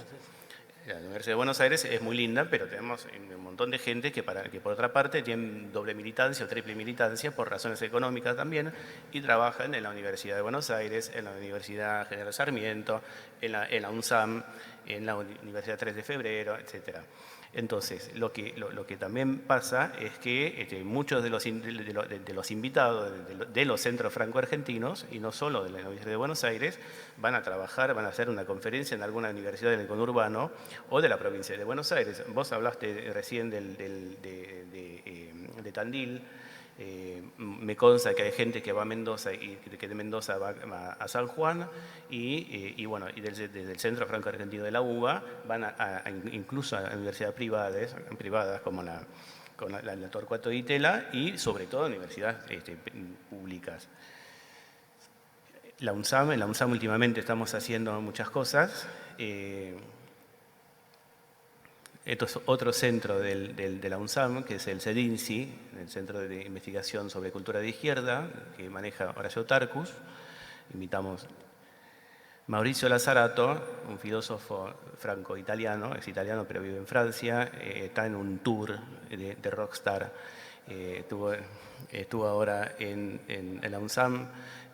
La Universidad de Buenos Aires es muy linda, pero tenemos un montón de gente que por otra parte tienen doble militancia o triple militancia por razones económicas también, y trabajan en la Universidad de Buenos Aires, en la Universidad General Sarmiento, en la UNSAM, en la Universidad 3 de Febrero, etc. Entonces, lo que también pasa es que muchos de los invitados de los centros franco-argentinos, y no solo de la Universidad de Buenos Aires, van a trabajar, van a hacer una conferencia en alguna universidad del conurbano o de la provincia de Buenos Aires. Vos hablaste recién de Tandil. Me consta que hay gente que va a Mendoza y que de Mendoza va a San Juan, y desde el Centro Franco Argentino de la UBA van incluso a universidades privadas como la Torcuato Di Tella, y sobre todo universidades públicas. En la UNSAM últimamente estamos haciendo muchas cosas. Esto es otro centro de la UNSAM, que es el CEDINCI, el Centro de Investigación sobre Cultura de Izquierda, que maneja Horacio Tarcus. Invitamos Mauricio Lazzarato, un filósofo franco-italiano, es italiano pero vive en Francia, está en un tour de rockstar. Estuvo ahora en la UNSAM,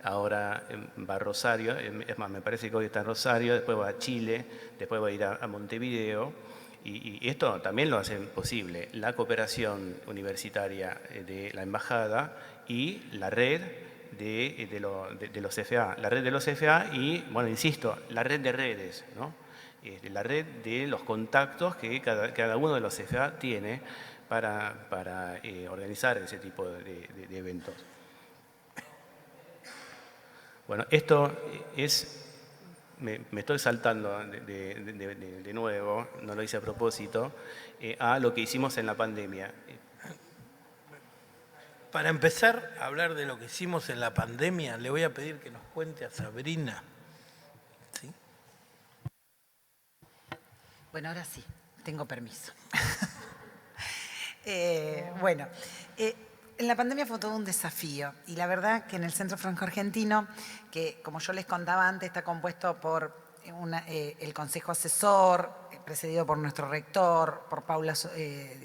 ahora va a Rosario, es más, me parece que hoy está en Rosario, después va a Chile, después va a ir a Montevideo. Y esto también lo hace posible la cooperación universitaria de la Embajada y la red de los CFA. La red de los CFA y, bueno, insisto, la red de redes, ¿no? La red de los contactos que cada uno de los CFA tiene para organizar ese tipo de eventos. Bueno, esto es... Me estoy saltando de nuevo, no lo hice a propósito, a lo que hicimos en la pandemia. Para empezar a hablar de lo que hicimos en la pandemia, le voy a pedir que nos cuente a Sabrina. ¿Sí? Bueno, ahora sí, tengo permiso. En la pandemia fue todo un desafío, y la verdad que en el Centro Franco Argentino, que como yo les contaba antes, está compuesto por el Consejo Asesor, precedido por nuestro rector, por Paula,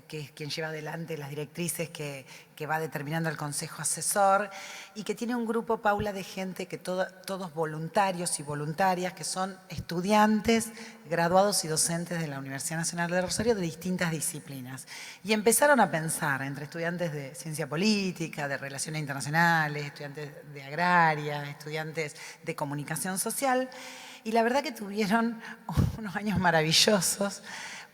que es quien lleva adelante las directrices que va determinando el Consejo Asesor, y que tiene un grupo, Paula, de gente que todos voluntarios y voluntarias, que son estudiantes, graduados y docentes de la Universidad Nacional de Rosario de distintas disciplinas. Y empezaron a pensar entre estudiantes de ciencia política, de relaciones internacionales, estudiantes de agraria, estudiantes de comunicación social, y la verdad que tuvieron unos años maravillosos,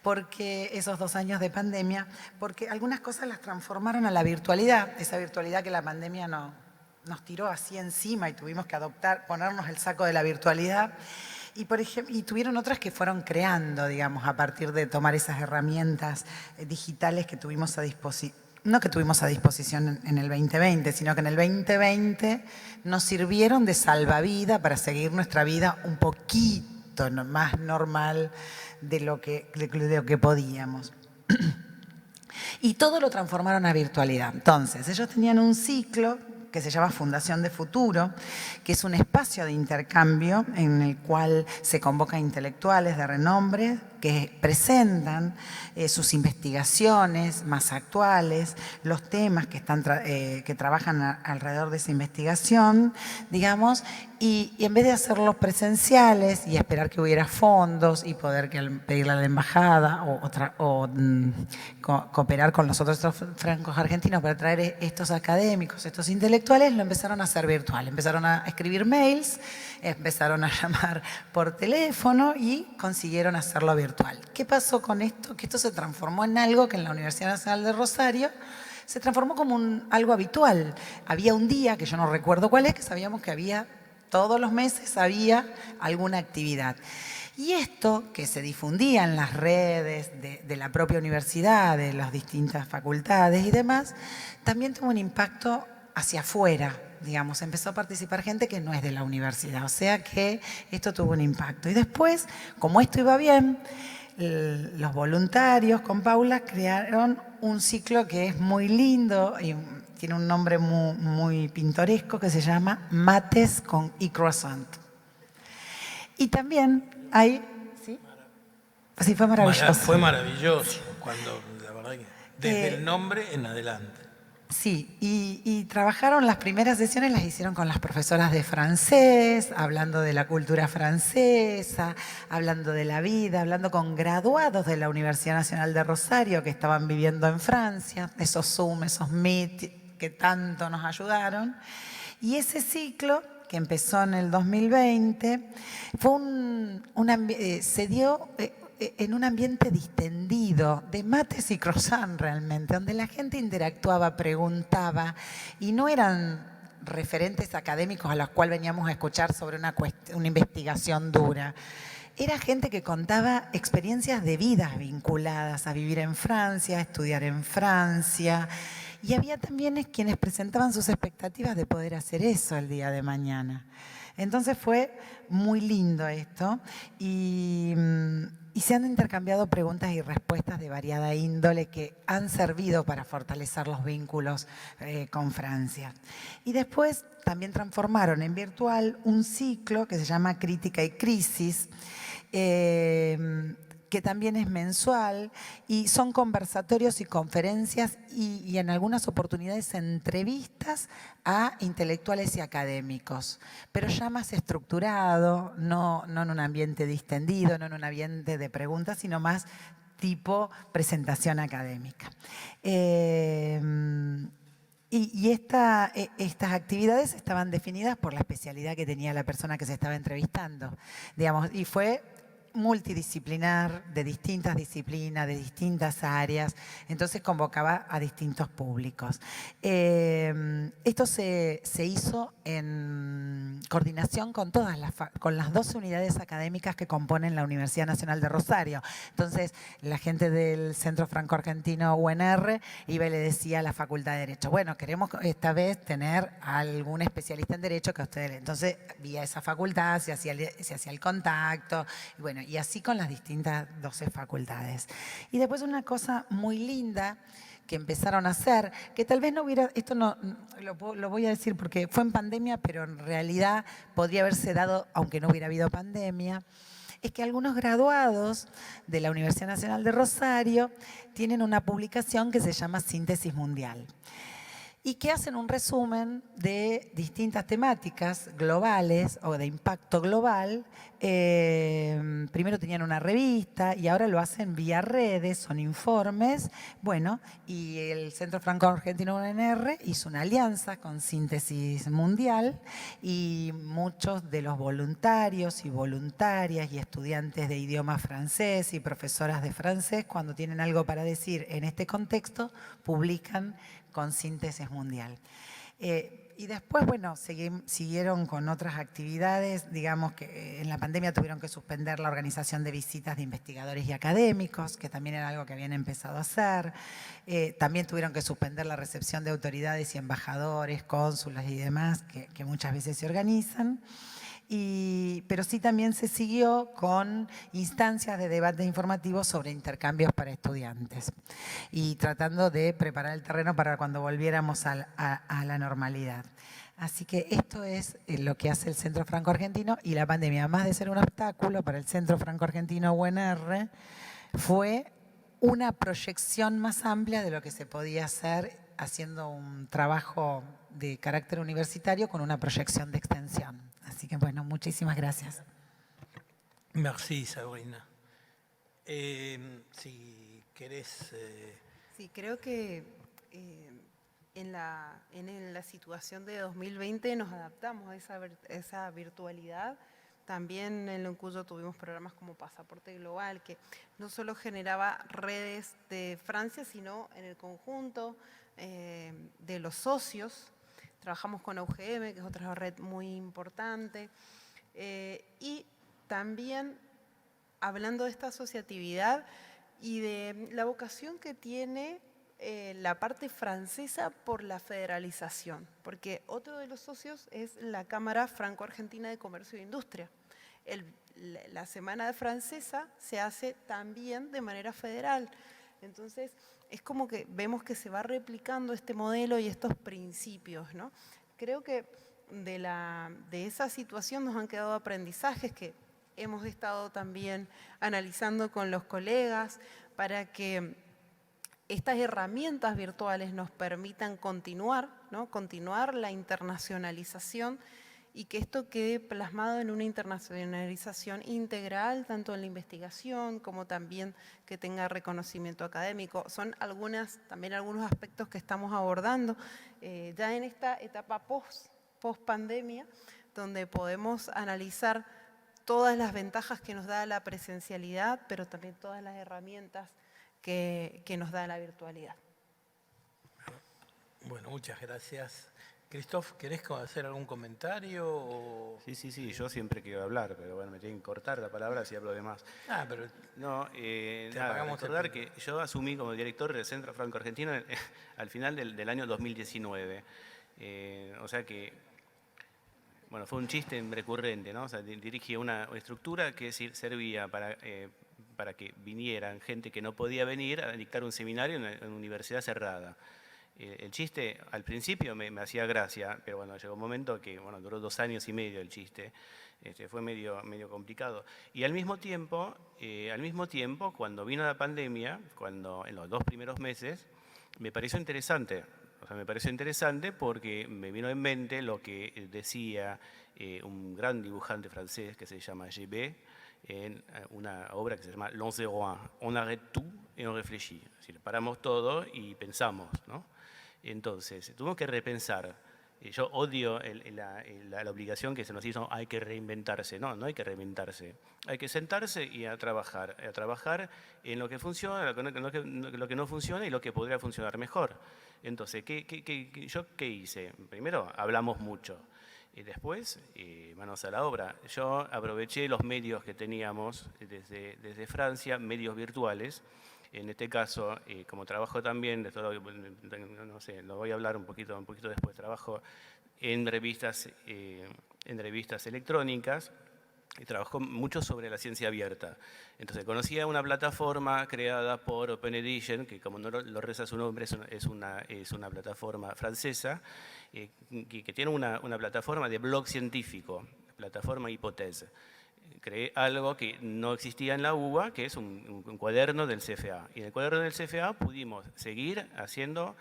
porque esos 2 años de pandemia, porque algunas cosas las transformaron a la virtualidad, esa virtualidad que la pandemia nos tiró así encima y tuvimos que ponernos el saco de la virtualidad. Y, por ejemplo, y tuvieron otras que fueron creando, digamos, a partir de tomar esas herramientas digitales que tuvimos a disposición. No que tuvimos a disposición en el 2020, sino que en el 2020 nos sirvieron de salvavidas para seguir nuestra vida un poquito más normal de lo que podíamos. Y todo lo transformaron a virtualidad. Entonces, ellos tenían un ciclo que se llama Fundación de Futuro, que es un espacio de intercambio en el cual se convoca a intelectuales de renombre que presentan sus investigaciones más actuales, los temas que trabajan alrededor de esa investigación, digamos, y en vez de hacerlos presenciales y esperar que hubiera fondos y poder pedirle a la embajada o cooperar con los otros francos argentinos para traer estos académicos, estos intelectuales, lo empezaron a hacer virtual. Empezaron a escribir mails, empezaron a llamar por teléfono y consiguieron hacerlo virtual. ¿Qué pasó con esto? Que esto se transformó en algo que en la Universidad Nacional de Rosario se transformó como algo habitual. Había un día, que yo no recuerdo cuál es, que sabíamos que había, todos los meses había alguna actividad. Y esto, que se difundía en las redes de la propia universidad, de las distintas facultades y demás, también tuvo un impacto hacia afuera, digamos. Empezó a participar gente que no es de la universidad, o sea que esto tuvo un impacto. Y después, como esto iba bien, los voluntarios con Paula crearon un ciclo que es muy lindo y tiene un nombre muy pintoresco que se llama Mates con y Croissant. Y también hay... ¿Sí? Sí, fue maravilloso. Fue maravilloso, cuando, la verdad que desde el nombre en adelante. Sí, y trabajaron las primeras sesiones, las hicieron con las profesoras de francés, hablando de la cultura francesa, hablando de la vida, hablando con graduados de la Universidad Nacional de Rosario que estaban viviendo en Francia, esos Zoom, esos Meet que tanto nos ayudaron. Y ese ciclo, que empezó en el 2020, se dio en un ambiente distendido, de mates y croissant realmente, donde la gente interactuaba, preguntaba, y no eran referentes académicos a los cuales veníamos a escuchar sobre una investigación dura. Era gente que contaba experiencias de vida vinculadas a vivir en Francia, a estudiar en Francia, y había también quienes presentaban sus expectativas de poder hacer eso el día de mañana. Entonces fue muy lindo esto y se han intercambiado preguntas y respuestas de variada índole que han servido para fortalecer los vínculos con Francia. Y después también transformaron en virtual un ciclo que se llama Crítica y Crisis, que también es mensual, y son conversatorios y conferencias y en algunas oportunidades entrevistas a intelectuales y académicos, pero ya más estructurado, no en un ambiente distendido, no en un ambiente de preguntas, sino más tipo presentación académica. Estas actividades estaban definidas por la especialidad que tenía la persona que se estaba entrevistando, digamos, y fue multidisciplinar, de distintas disciplinas, de distintas áreas, entonces convocaba a distintos públicos. Esto se hizo en coordinación con con las 12 unidades académicas que componen la Universidad Nacional de Rosario. Entonces, la gente del Centro Franco-Argentino UNR iba y le decía a la Facultad de Derecho, bueno, queremos esta vez tener algún especialista en Derecho que a ustedes. Entonces, vía esa facultad se hacía el contacto, y bueno, y así con las distintas 12 facultades. Y después una cosa muy linda que empezaron a hacer, que tal vez no hubiera, esto no lo voy a decir porque fue en pandemia, pero en realidad podría haberse dado aunque no hubiera habido pandemia, es que algunos graduados de la Universidad Nacional de Rosario tienen una publicación que se llama Síntesis Mundial, y que hacen un resumen de distintas temáticas globales o de impacto global. Primero tenían una revista y ahora lo hacen vía redes, son informes. Bueno, y el Centro Franco-Argentino UNR hizo una alianza con Síntesis Mundial y muchos de los voluntarios y voluntarias y estudiantes de idioma francés y profesoras de francés, cuando tienen algo para decir en este contexto, publican con Síntesis Mundial. Y después, bueno, siguieron con otras actividades, digamos que en la pandemia tuvieron que suspender la organización de visitas de investigadores y académicos, que también era algo que habían empezado a hacer. También tuvieron que suspender la recepción de autoridades y embajadores, cónsulas y demás, que muchas veces se organizan. Pero sí también se siguió con instancias de debate informativo sobre intercambios para estudiantes y tratando de preparar el terreno para cuando volviéramos a la normalidad. Así que esto es lo que hace el Centro Franco-Argentino, y la pandemia, además de ser un obstáculo para el Centro Franco-Argentino UNR, fue una proyección más amplia de lo que se podía hacer haciendo un trabajo de carácter universitario con una proyección de extensión. Así que bueno, muchísimas gracias. Merci, Sabrina. Si querés... Sí, creo que en la situación de 2020 nos adaptamos a esa virtualidad. También en lo Cuyo tuvimos programas como Pasaporte Global, que no solo generaba redes de Francia, sino en el conjunto de los socios. Trabajamos con UGM, que es otra red muy importante. Y también, hablando de esta asociatividad y de la vocación que tiene la parte francesa por la federalización, porque otro de los socios es la Cámara Franco-Argentina de Comercio e Industria. La Semana Francesa se hace también de manera federal. Entonces, es como que vemos que se va replicando este modelo y estos principios, ¿no? Creo que de esa situación nos han quedado aprendizajes que hemos estado también analizando con los colegas para que estas herramientas virtuales nos permitan continuar, ¿no? Continuar la internacionalización y que esto quede plasmado en una internacionalización integral, tanto en la investigación como también que tenga reconocimiento académico. Son también algunos aspectos que estamos abordando ya en esta etapa post-pandemia, donde podemos analizar todas las ventajas que nos da la presencialidad, pero también todas las herramientas que nos da la virtualidad. Bueno, muchas gracias. Christophe, ¿querés hacer algún comentario? O... Sí, yo siempre quiero hablar, pero bueno, me tienen que cortar la palabra si hablo de más. Pero... No, recordar que yo asumí como director del Centro Franco-Argentino al final del año 2019. O sea que, bueno, fue un chiste recurrente, ¿no? O sea, dirigí una estructura que servía para que vinieran gente que no podía venir a dictar un seminario en una universidad cerrada. El chiste al principio me hacía gracia, pero bueno, llegó un momento que duró 2 años y medio el chiste, fue medio complicado. Y al mismo tiempo, cuando vino la pandemia, en los 2 primeros meses, me pareció interesante. O sea, me pareció interesante porque me vino en mente lo que decía un gran dibujante francés que se llama Gébet, en una obra que se llama L'Onzérois, on arrête tout et on réfléchit. Es decir, paramos todo y pensamos, ¿no? Entonces, tuvimos que repensar. Yo odio la obligación que se nos hizo, hay que reinventarse. No hay que reinventarse. Hay que sentarse y a trabajar en lo que funciona, lo que no funciona y lo que podría funcionar mejor. Entonces, ¿yo qué hice? Primero, hablamos mucho. Y después, manos a la obra. Yo aproveché los medios que teníamos desde Francia, medios virtuales. En este caso, como trabajo también, no sé, lo voy a hablar un poquito después, trabajo en revistas electrónicas y trabajo mucho sobre la ciencia abierta. Entonces conocía una plataforma creada por Open Edition, que como no lo reza su nombre, es una plataforma francesa, que tiene una plataforma de blog científico, plataforma Hypothèse. Creé algo que no existía en la UBA, que es un cuaderno del CFA. Y en el cuaderno del CFA pudimos seguir haciendo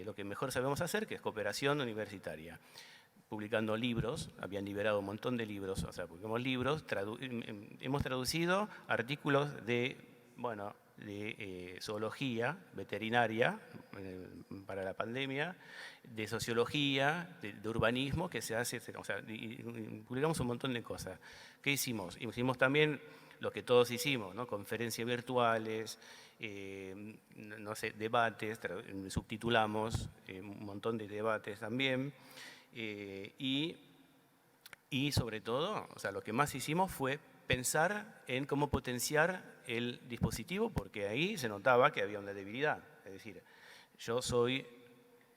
lo que mejor sabemos hacer, que es cooperación universitaria. Publicando libros, habían liberado un montón de libros, o sea, publicamos libros, hemos traducido artículos de zoología veterinaria para la pandemia, de sociología, de urbanismo, que se hace, o sea, publicamos un montón de cosas. ¿Qué hicimos? Hicimos también lo que todos hicimos, ¿no? Conferencias virtuales, no sé, debates, subtitulamos un montón de debates también. Y sobre todo, o sea, lo que más hicimos fue pensar en cómo potenciar el dispositivo, porque ahí se notaba que había una debilidad. Es decir, yo soy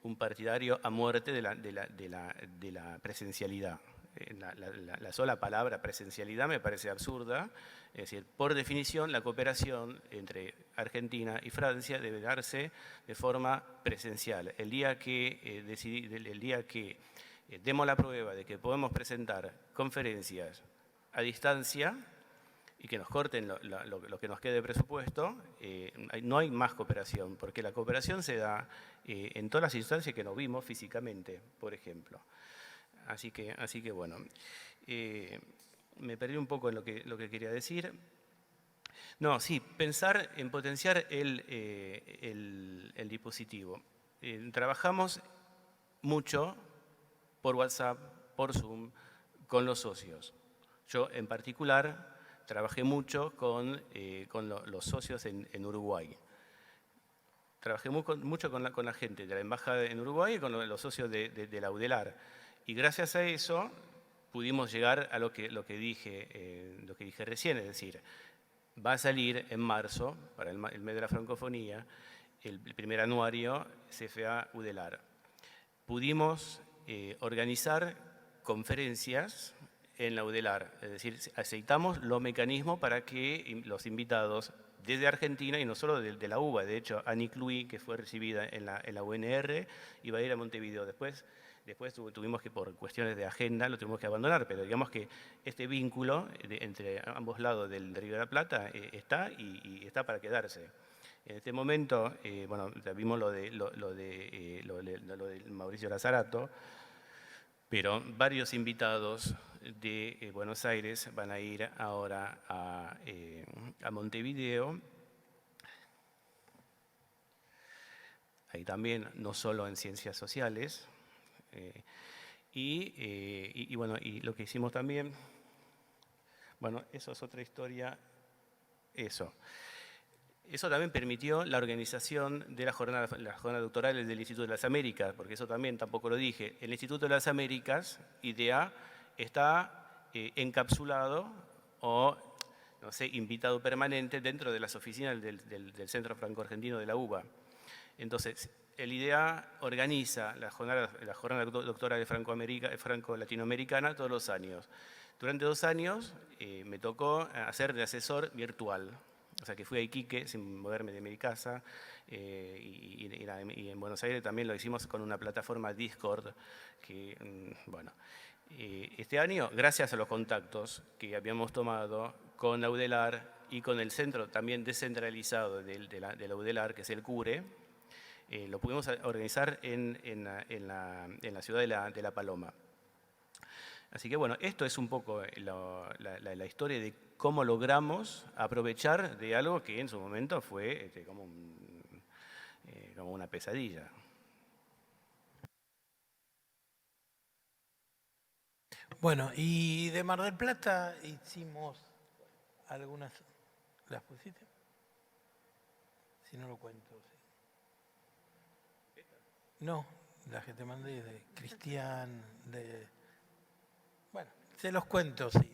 un partidario a muerte de la presencialidad. La sola palabra presencialidad me parece absurda. Es decir, por definición, la cooperación entre Argentina y Francia debe darse de forma presencial. El día que demos la prueba de que podemos presentar conferencias a distancia y que nos corten lo que nos quede de presupuesto, no hay más cooperación, porque la cooperación se da en todas las instancias que nos vimos físicamente, por ejemplo. Así que bueno, me perdí un poco en lo que quería decir. No, sí, pensar en potenciar el dispositivo. Trabajamos mucho por WhatsApp, por Zoom, con los socios. Yo, en particular, trabajé mucho con los socios en Uruguay. Trabajé mucho con la gente de la embajada en Uruguay y con los socios de la UDELAR. Y gracias a eso pudimos llegar a lo que dije recién, es decir, va a salir en marzo, para el mes de la francofonía, el primer anuario CFA UDELAR. Pudimos organizar conferencias en la UDELAR, es decir, aceitamos los mecanismos para que los invitados desde Argentina, y no solo de la UBA, de hecho, Annie Lui, que fue recibida en la UNR, iba a ir a Montevideo. Después tuvimos que, por cuestiones de agenda, lo tuvimos que abandonar, pero digamos que este vínculo entre ambos lados del Río de la Plata está y está para quedarse. En este momento, bueno, ya vimos lo de Mauricio Lazarato, pero varios invitados de Buenos Aires van a ir ahora a Montevideo. Ahí también, no solo en ciencias sociales. Bueno, y lo que hicimos también, bueno, eso es otra historia, eso. Eso también permitió la organización de las jornadas doctorales del Instituto de las Américas, porque eso también tampoco lo dije. El Instituto de las Américas, IDEA, está encapsulado o, no sé, invitado permanente dentro de las oficinas del Centro Franco-Argentino de la UBA. Entonces, el IDEA organiza la jornada doctoral franco-latinoamericana todos los años. Durante 2 años me tocó hacer de asesor virtual. O sea, que fui a Iquique sin moverme de mi casa y en Buenos Aires también lo hicimos con una plataforma Discord que, bueno, este año, gracias a los contactos que habíamos tomado con la UDELAR y con el centro también descentralizado de la UDELAR, que es el CURE, lo pudimos organizar en la ciudad de La Paloma. Así que bueno, esto es un poco la historia de cómo logramos aprovechar de algo que en su momento fue como una pesadilla. Bueno, y de Mar del Plata hicimos algunas... ¿Las pusiste? Si no lo cuento, sí. No, las que te mandé de Cristian, de... Bueno, se los cuento. Sí.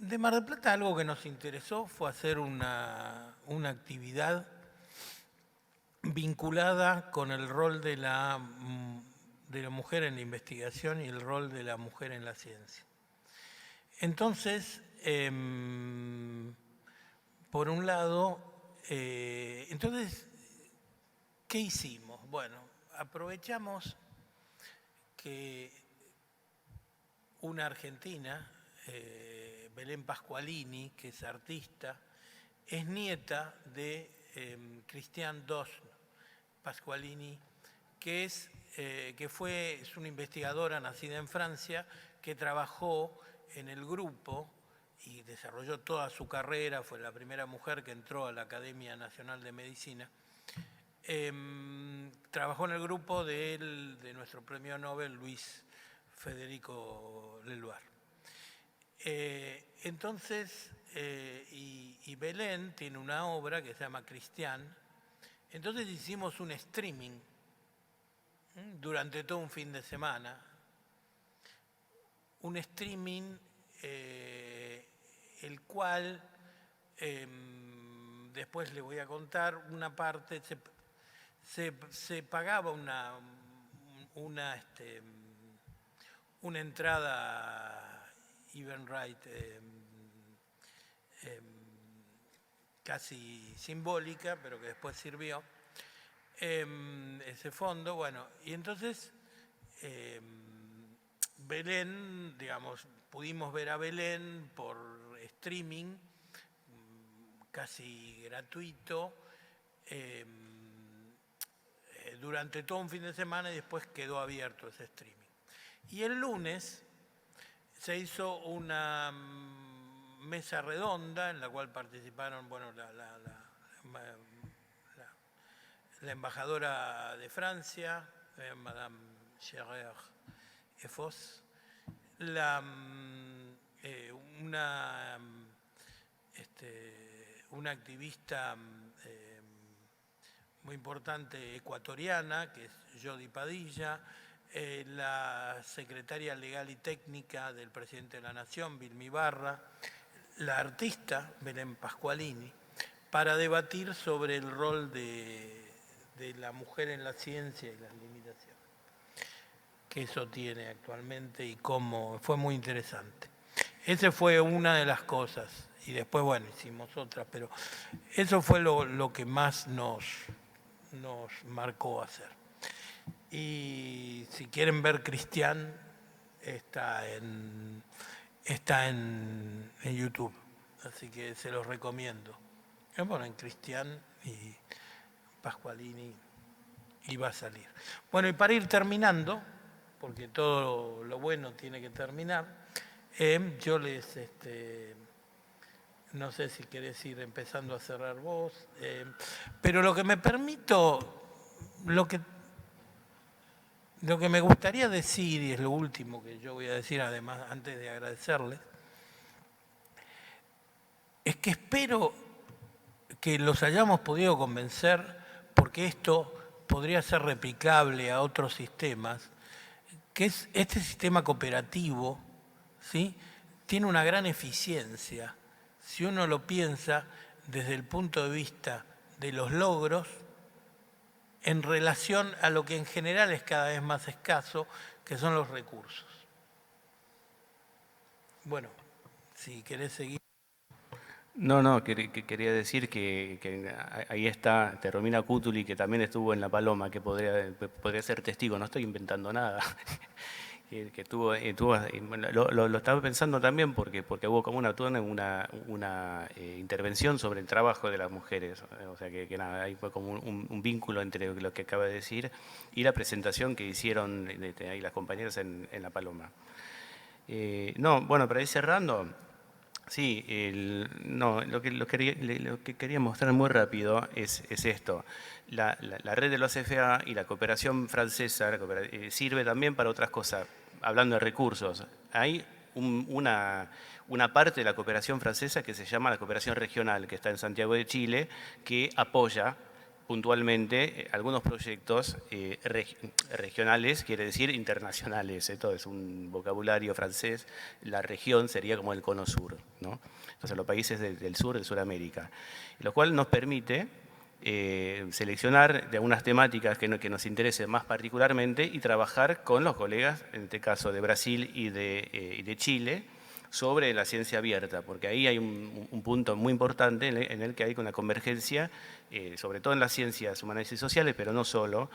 De Mar del Plata algo que nos interesó fue hacer una actividad vinculada con el rol de la mujer en la investigación y el rol de la mujer en la ciencia. Entonces, por un lado, ¿qué hicimos? Bueno, aprovechamos que una argentina, Belén Pasqualini, que es artista, es nieta de Christiane Dosne Pasqualini, que es una investigadora nacida en Francia, que trabajó en el grupo y desarrolló toda su carrera, fue la primera mujer que entró a la Academia Nacional de Medicina. Trabajó en el grupo de nuestro premio Nobel Luis Federico Leloir. Entonces, y Belén tiene una obra que se llama Cristian. Entonces hicimos un streaming durante todo un fin de semana. Un streaming el cual después le voy a contar una parte, se pagaba una entrada Eventbrite casi simbólica, pero que después sirvió ese fondo. Bueno, y entonces Belén, digamos, pudimos ver a Belén por streaming, casi gratuito, durante todo un fin de semana, y después quedó abierto ese streaming. Y el lunes se hizo una mesa redonda en la cual participaron, bueno, la embajadora de Francia, Madame Scherer Efos, una activista muy importante ecuatoriana, que es Jody Padilla, la secretaria legal y técnica del presidente de la Nación, Vilmi Barra, la artista Belén Pascualini, para debatir sobre el rol de la mujer en la ciencia y las limitaciones que eso tiene actualmente y cómo fue muy interesante. Esa fue una de las cosas, y después, bueno, hicimos otras, pero eso fue lo que más nos marcó hacer. Y si quieren ver Cristian, está en YouTube, así que se los recomiendo. Bueno, en Cristian y Pascualini, y va a salir. Bueno, y para ir terminando, porque todo lo bueno tiene que terminar, yo les, no sé si querés ir empezando a cerrar vos, pero lo que me permito, lo que me gustaría decir, y es lo último que yo voy a decir, además, antes de agradecerles, es que espero que los hayamos podido convencer, porque esto podría ser replicable a otros sistemas, que es este sistema cooperativo, ¿sí? Tiene una gran eficiencia, si uno lo piensa desde el punto de vista de los logros, en relación a lo que en general es cada vez más escaso, que son los recursos. Bueno, si querés seguir. No, quería decir que ahí está Romina Cutuli, que también estuvo en La Paloma, que podría ser testigo, no estoy inventando nada. que tuvo, lo estaba pensando también porque hubo como una intervención sobre el trabajo de las mujeres, o sea que nada, ahí fue como un vínculo entre lo que acaba de decir y la presentación que hicieron ahí las compañeras en La Paloma. Bueno, para ir cerrando, sí, lo que quería mostrar muy rápido es esto. La red de los CFA y la cooperación francesa sirve también para otras cosas, hablando de recursos. Hay una parte de la cooperación francesa que se llama la cooperación regional, que está en Santiago de Chile, que apoya puntualmente algunos proyectos regionales, quiere decir internacionales. Esto es un vocabulario francés. La región sería como el cono sur, ¿no? Entonces los países del sur de Sudamérica, lo cual nos permite seleccionar de algunas temáticas que nos interesen más particularmente y trabajar con los colegas, en este caso de Brasil y de Chile, sobre la ciencia abierta, porque ahí hay un punto muy importante en el que hay una convergencia, sobre todo en las ciencias humanas y sociales, pero no solo,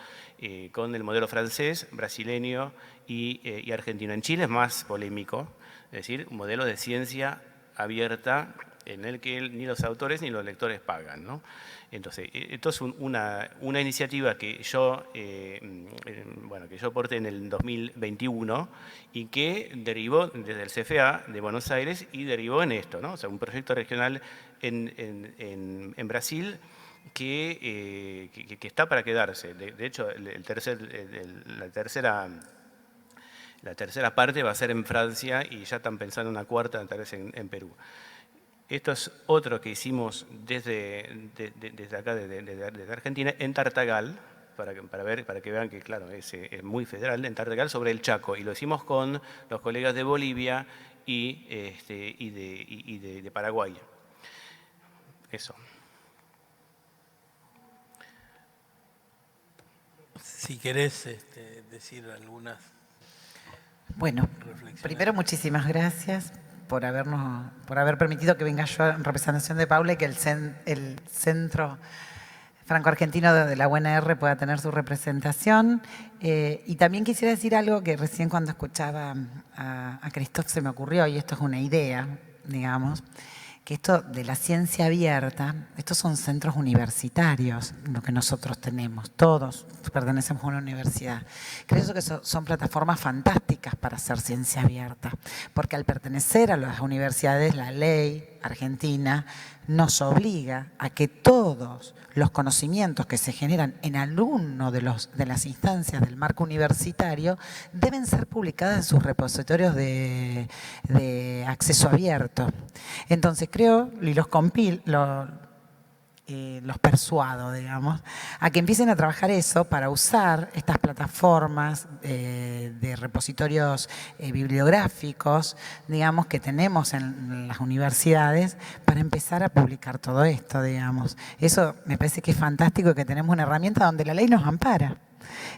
con el modelo francés, brasileño y argentino. En Chile es más polémico, es decir, un modelo de ciencia abierta en el que ni los autores ni los lectores pagan, ¿no? Entonces, esto es una iniciativa que yo aporté en el 2021 y que derivó desde el CFA de Buenos Aires y derivó en esto, ¿no? O sea, un proyecto regional en Brasil que está para quedarse. De hecho, la tercera parte va a ser en Francia y ya están pensando en una cuarta, tal vez en Perú. Esto es otro que hicimos desde acá, desde Argentina, en Tartagal, para que vean que, claro, es muy federal, en Tartagal, sobre el Chaco. Y lo hicimos con los colegas de Bolivia y de Paraguay. Eso. Si querés decir algunas. Bueno, primero muchísimas gracias por haber permitido que venga yo en representación de Paula y que el Centro franco-argentino de la UNR pueda tener su representación. Y también quisiera decir algo que recién cuando escuchaba a Christophe se me ocurrió, y esto es una idea, digamos, que esto de la ciencia abierta, estos son centros universitarios, lo que nosotros tenemos, todos pertenecemos a una universidad. Creo que son plataformas fantásticas para hacer ciencia abierta, porque al pertenecer a las universidades, la ley argentina nos obliga a que todos los conocimientos que se generan en alguno de las instancias del marco universitario deben ser publicadas en sus repositorios de acceso abierto. Entonces creo, y los persuado, digamos, a que empiecen a trabajar eso para usar estas plataformas de repositorios bibliográficos, digamos, que tenemos en las universidades para empezar a publicar todo esto, digamos. Eso me parece que es fantástico y que tenemos una herramienta donde la ley nos ampara.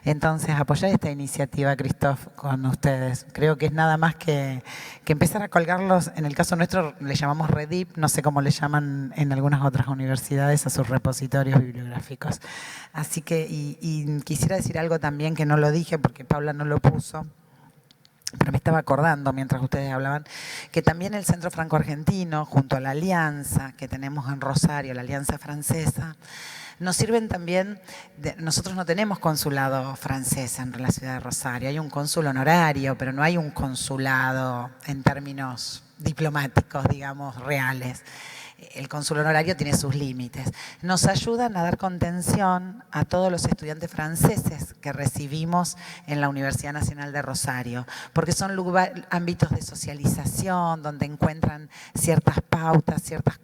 Entonces, apoyar esta iniciativa, Christophe, con ustedes. Creo que es nada más que empezar a colgarlos, en el caso nuestro le llamamos REDIP, no sé cómo le llaman en algunas otras universidades a sus repositorios bibliográficos. Así que, y quisiera decir algo también que no lo dije porque Paula no lo puso, pero me estaba acordando mientras ustedes hablaban, que también el Centro Franco-Argentino, junto a la alianza que tenemos en Rosario, la alianza francesa, nos sirven también, nosotros no tenemos consulado francés en la ciudad de Rosario, hay un cónsul honorario, pero no hay un consulado en términos diplomáticos, digamos, reales. El cónsul honorario tiene sus límites. Nos ayudan a dar contención a todos los estudiantes franceses que recibimos en la Universidad Nacional de Rosario, porque son ámbitos de socialización donde encuentran ciertas pautas, ciertas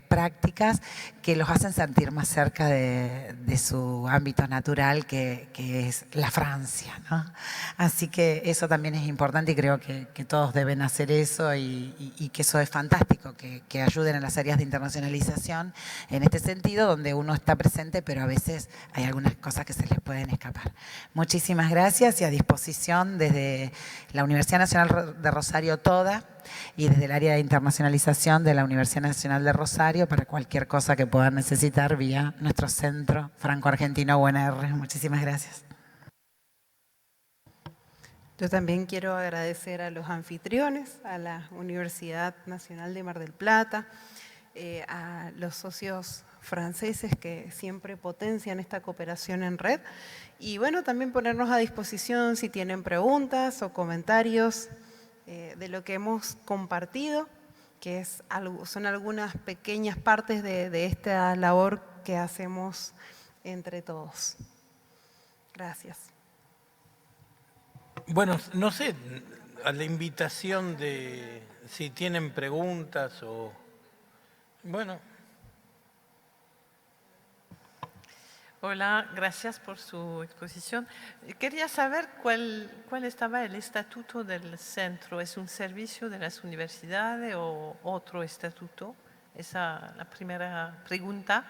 prácticas que los hacen sentir más cerca de su ámbito natural, que es la Francia, ¿no? Así que eso también es importante y creo que todos deben hacer eso y que eso es fantástico, que ayuden en las áreas de internacionalización en este sentido, donde uno está presente, pero a veces hay algunas cosas que se les pueden escapar. Muchísimas gracias y a disposición desde la Universidad Nacional de Rosario toda y desde el área de internacionalización de la Universidad Nacional de Rosario para cualquier cosa que puedan necesitar vía nuestro Centro Franco-Argentino UNR. Muchísimas gracias. Yo también quiero agradecer a los anfitriones, a la Universidad Nacional de Mar del Plata, a los socios franceses que siempre potencian esta cooperación en red y bueno, también ponernos a disposición si tienen preguntas o comentarios de lo que hemos compartido, que son algunas pequeñas partes de esta labor que hacemos entre todos. Gracias. Bueno, no sé, a la invitación de si tienen preguntas o... Bueno. Hola, gracias por su exposición. Quería saber cuál estaba el estatuto del centro. ¿Es un servicio de las universidades o otro estatuto? Esa es la primera pregunta.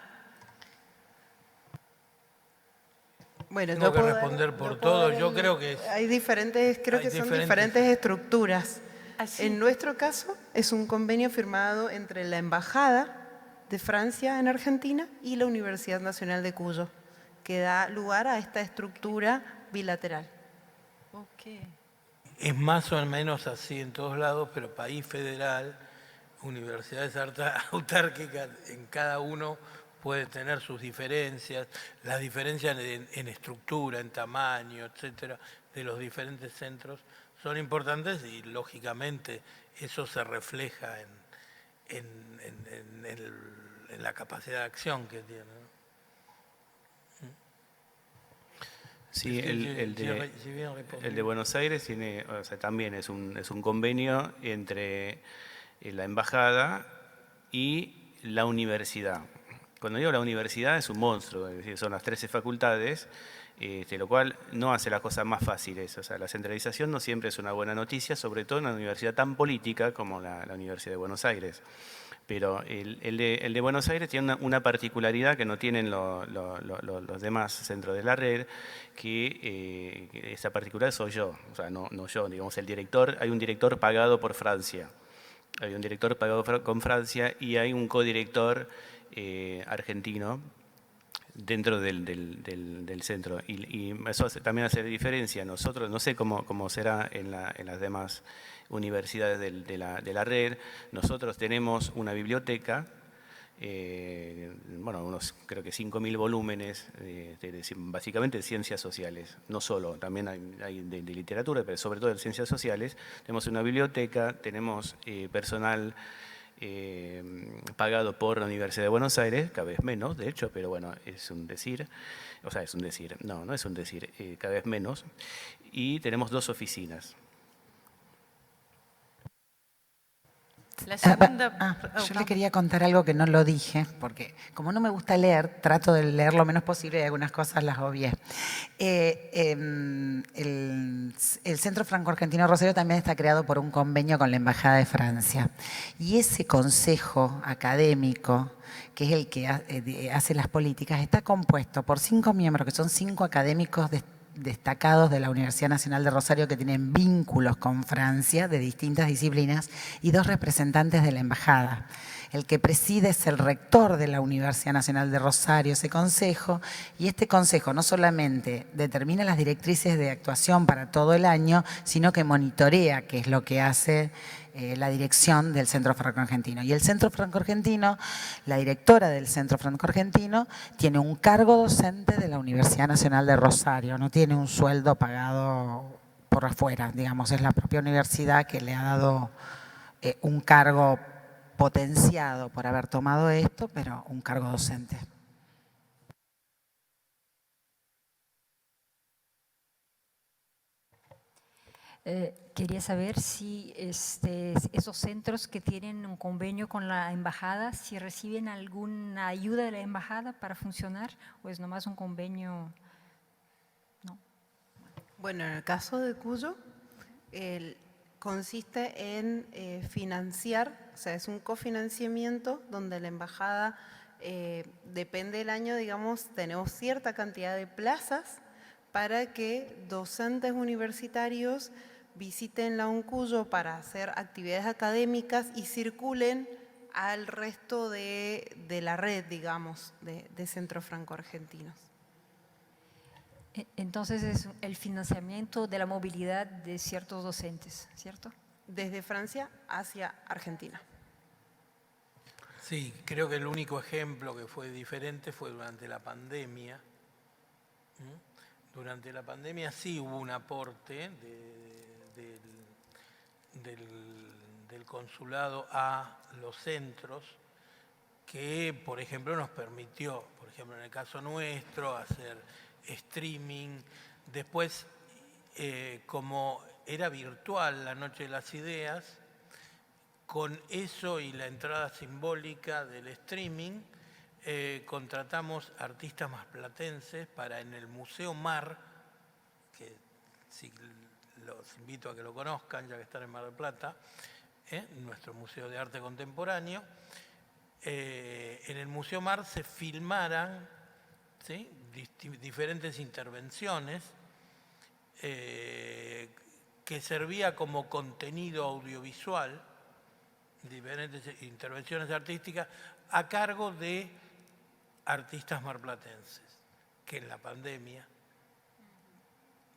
Bueno, tengo que responder por todo. Yo creo que hay diferentes, son diferentes estructuras. ¿Así? En nuestro caso es un convenio firmado entre la Embajada de Francia en Argentina y la Universidad Nacional de Cuyo, que da lugar a esta estructura bilateral. Okay. es más o menos así en todos lados, pero país federal, universidades autárquicas, en cada uno puede tener sus diferencias, las diferencias en estructura, en tamaño, etcétera, de los diferentes centros son importantes y lógicamente eso se refleja en la capacidad de acción que tiene, ¿no? Sí, el de Buenos Aires tiene, o sea, también es un convenio entre la embajada y la universidad. Cuando digo la universidad es un monstruo, es decir, son las 13 facultades, lo cual no hace las cosas más fáciles. O sea, la centralización no siempre es una buena noticia, sobre todo en una universidad tan política como la Universidad de Buenos Aires. Pero el de Buenos Aires tiene una particularidad que no tienen los demás centros de la red, que esa particularidad soy yo, o sea, no yo, digamos, el director, hay un director pagado por Francia, hay un director pagado con Francia y hay un codirector argentino dentro del centro. Y eso también hace diferencia. Nosotros, no sé cómo será en las demás universidades de la red, nosotros tenemos una biblioteca, bueno, unos creo que 5.000 volúmenes, básicamente de ciencias sociales, no solo, también hay de literatura, pero sobre todo de ciencias sociales. Tenemos una biblioteca, tenemos personal pagado por la Universidad de Buenos Aires, cada vez menos, de hecho, pero bueno, es un decir, o sea, es un decir, no es un decir, cada vez menos, y tenemos 2 oficinas. La segunda... Yo le quería contar algo que no lo dije, porque como no me gusta leer, trato de leer lo menos posible y algunas cosas las obvié. El Centro Franco-Argentino Rosario también está creado por un convenio con la Embajada de Francia. Y ese consejo académico, que es el que hace las políticas, está compuesto por 5 miembros, que son 5 académicos destacados de la Universidad Nacional de Rosario que tienen vínculos con Francia de distintas disciplinas y 2 representantes de la embajada. El que preside es el rector de la Universidad Nacional de Rosario, ese consejo, y este consejo no solamente determina las directrices de actuación para todo el año, sino que monitorea, que es lo que hace la dirección del Centro Franco-Argentino. Y el Centro Franco-Argentino, la directora del Centro Franco-Argentino, tiene un cargo docente de la Universidad Nacional de Rosario, no tiene un sueldo pagado por afuera, digamos, es la propia universidad que le ha dado un cargo potenciado por haber tomado esto, pero un cargo docente. Quería saber si esos centros que tienen un convenio con la embajada, si reciben alguna ayuda de la embajada para funcionar o es nomás un convenio. No. Bueno, en el caso de Cuyo, consiste en financiar, o sea, es un cofinanciamiento donde la embajada, depende del año, digamos, tenemos cierta cantidad de plazas para que docentes universitarios visiten la UNCUYO para hacer actividades académicas y circulen al resto de la red, digamos, de centros franco-argentinos. Entonces es el financiamiento de la movilidad de ciertos docentes, ¿cierto? Desde Francia hacia Argentina. Sí, creo que el único ejemplo que fue diferente fue durante la pandemia. Durante la pandemia sí hubo un aporte del consulado a los centros que, por ejemplo, nos permitió, por ejemplo, en el caso nuestro, hacer streaming. Después, como era virtual la Noche de las Ideas, con eso y la entrada simbólica del streaming, contratamos artistas masplatenses para en el Museo Mar, que sí, los invito a que lo conozcan, ya que están en Mar del Plata, nuestro Museo de Arte Contemporáneo. En el Museo Mar se filmaran, ¿sí?, diferentes intervenciones que servía como contenido audiovisual, diferentes intervenciones artísticas a cargo de artistas marplatenses, que en la pandemia,